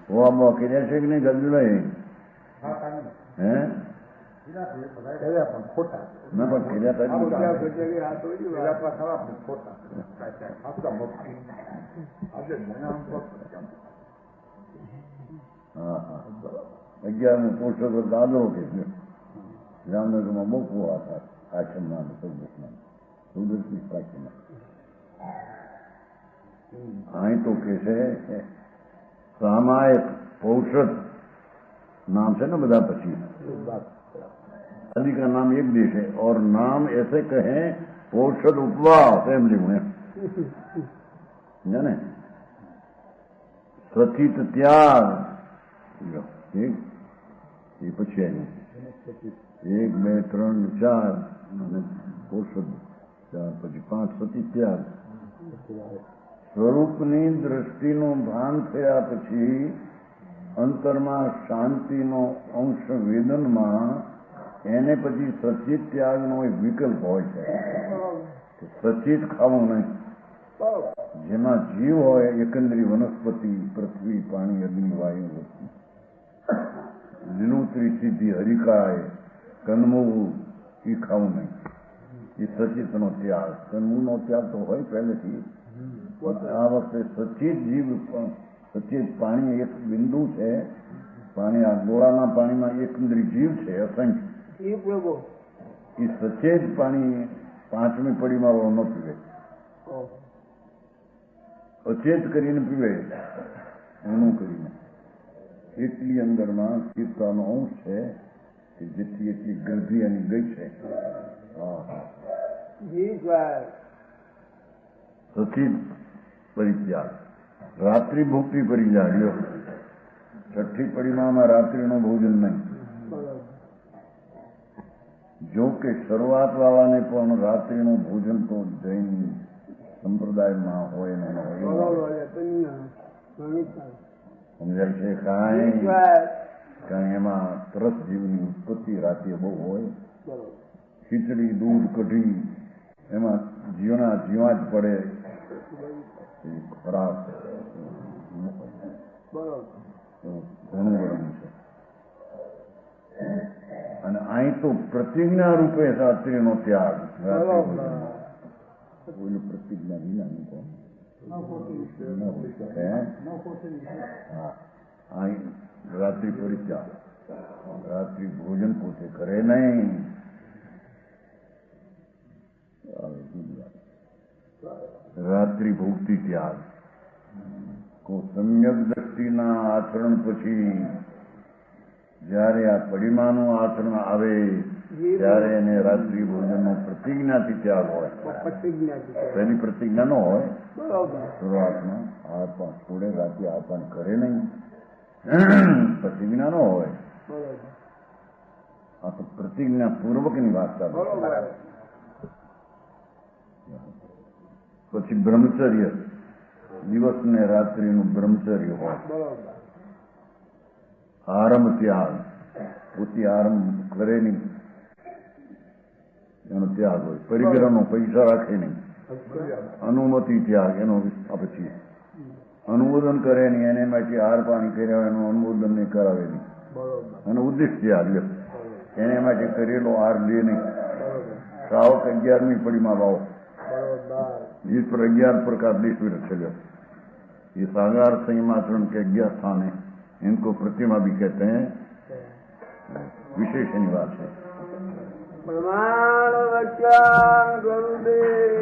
હોવામાં કર્યા છે કે નહીં ગજભાઈ? હે ના પણ અગિયારમું પોષક દાદરો કે જામનગરમાં બહુ કુવા હતા આશ્રમમાં સુદર્શની પ્રાચીમાં. અહીં તો કે છે સામાયિક ઔષધ नाम से ना बता पची आदि का नाम एक देश है और नाम ऐसे कहें औषध उपवास एम लिखने जाने सचित त्याग एक ये पची आई 1 2 3 4 औषध 4 પછી 5 સચિત ત્યાગ. સ્વરૂપની દ્રષ્ટિનું ભાન થયા પછી અંતરમાં શાંતિનો અંશ વેદનમાં એને પછી સચિત ત્યાગનો એક વિકલ્પ હોય છે. સચિત ખાવું નહીં, જેમાં જીવ હોય એકંદરી વનસ્પતિ પૃથ્વી પાણી અગ્નિ વાયુ લીલુતરી સીધી હરિકાય કનમવું એ ખાવું નહીં. એ સચિતનો ત્યાગ. કનમુનો ત્યાગ તો હોય પહેલેથી. આ વખતે સચિત જીવ પણ સચિત પાણી એક બિંદુ છે. પાણી આ ગોળાના પાણીમાં એકંદરી જીવ છે અસંખ્ય. એ સચેત પાણી પાંચમી પડીમાં ન પીવે, અચેત કરીને પીવે એનું કરીને. એટલી અંદરમાં સ્થિરતાનો અંશ છે કે જેટલી એટલી ગર્ભી એની ગઈ છે. સચિત પરિત્યાગ. રાત્રિ ભુક્તિ પરિજાડ્યો. છઠ્ઠી પડીમાં રાત્રિનું ભોજન નહીં. જો કે શરૂઆત વાળાને પણ રાત્રિનું ભોજન તો જૈન સંપ્રદાયમાં હોય ને સમજાય છે. કાંઈ એમાં તરસ જીવની ઉત્પત્તિ રાત્રે બહુ હોય. ખીચડી દૂધ કઢી એમાં જીવના જીવા જ પડે. ખરાબ ઘણું વરણ છે. અને અહીં તો પ્રતિજ્ઞા રૂપે રાત્રિનો ત્યાગ. કોઈનું પ્રતિજ્ઞા વિનાનું કોણ અહીં રાત્રિ પરિત્યાગ. રાત્રિ ભોજન પોતે કરે નહીં. રાત્રિ ભોગતી ત્યાગ. સમ્યક દ્રષ્ટિના આચરણ પછી જયારે આ પડીમાનું આચરણ આવે ત્યારે એને રાત્રિ ભોજનનો પ્રતિજ્ઞાથી ત્યાગ હોય. પહેલી પ્રતિજ્ઞા ન હોય શરૂઆતમાં આત્મા છોડે રાત્રિ આત્મા કરે નહીં. પ્રતિજ્ઞા ન હોય. આ તો પ્રતિજ્ઞા પૂર્વકની વાત ચાલે. પછી બ્રહ્મચર્ય. દિવસ ને રાત્રિનું બ્રહ્મચર્ય હોય. આરંભ ત્યાગ. પોતે આરંભ કરે નહીં એનો ત્યાગ હોય. પરિગ્રહનો પૈસા રાખે નહીં, અનુમતિ ત્યાગ એનો પછી અનુમોદન કરે નહીં, એને માટે હાર પાણી કર્યા એનું અનુમોદન નહીં કરાવે નહીં, અને ઉદ્દેશ ત્યાગ લે એને માટે કરેલો હાર લે નહીં. श्रावक 11वीं पड़ी में भाव जिस पर 11 प्रकार देश में रखेगा. ये सागार संयमाचरण के 11 स्थान है, इनको प्रतिमा भी कहते हैं. विशेष निवास है. प्रमाण वक्यान गुरुदेव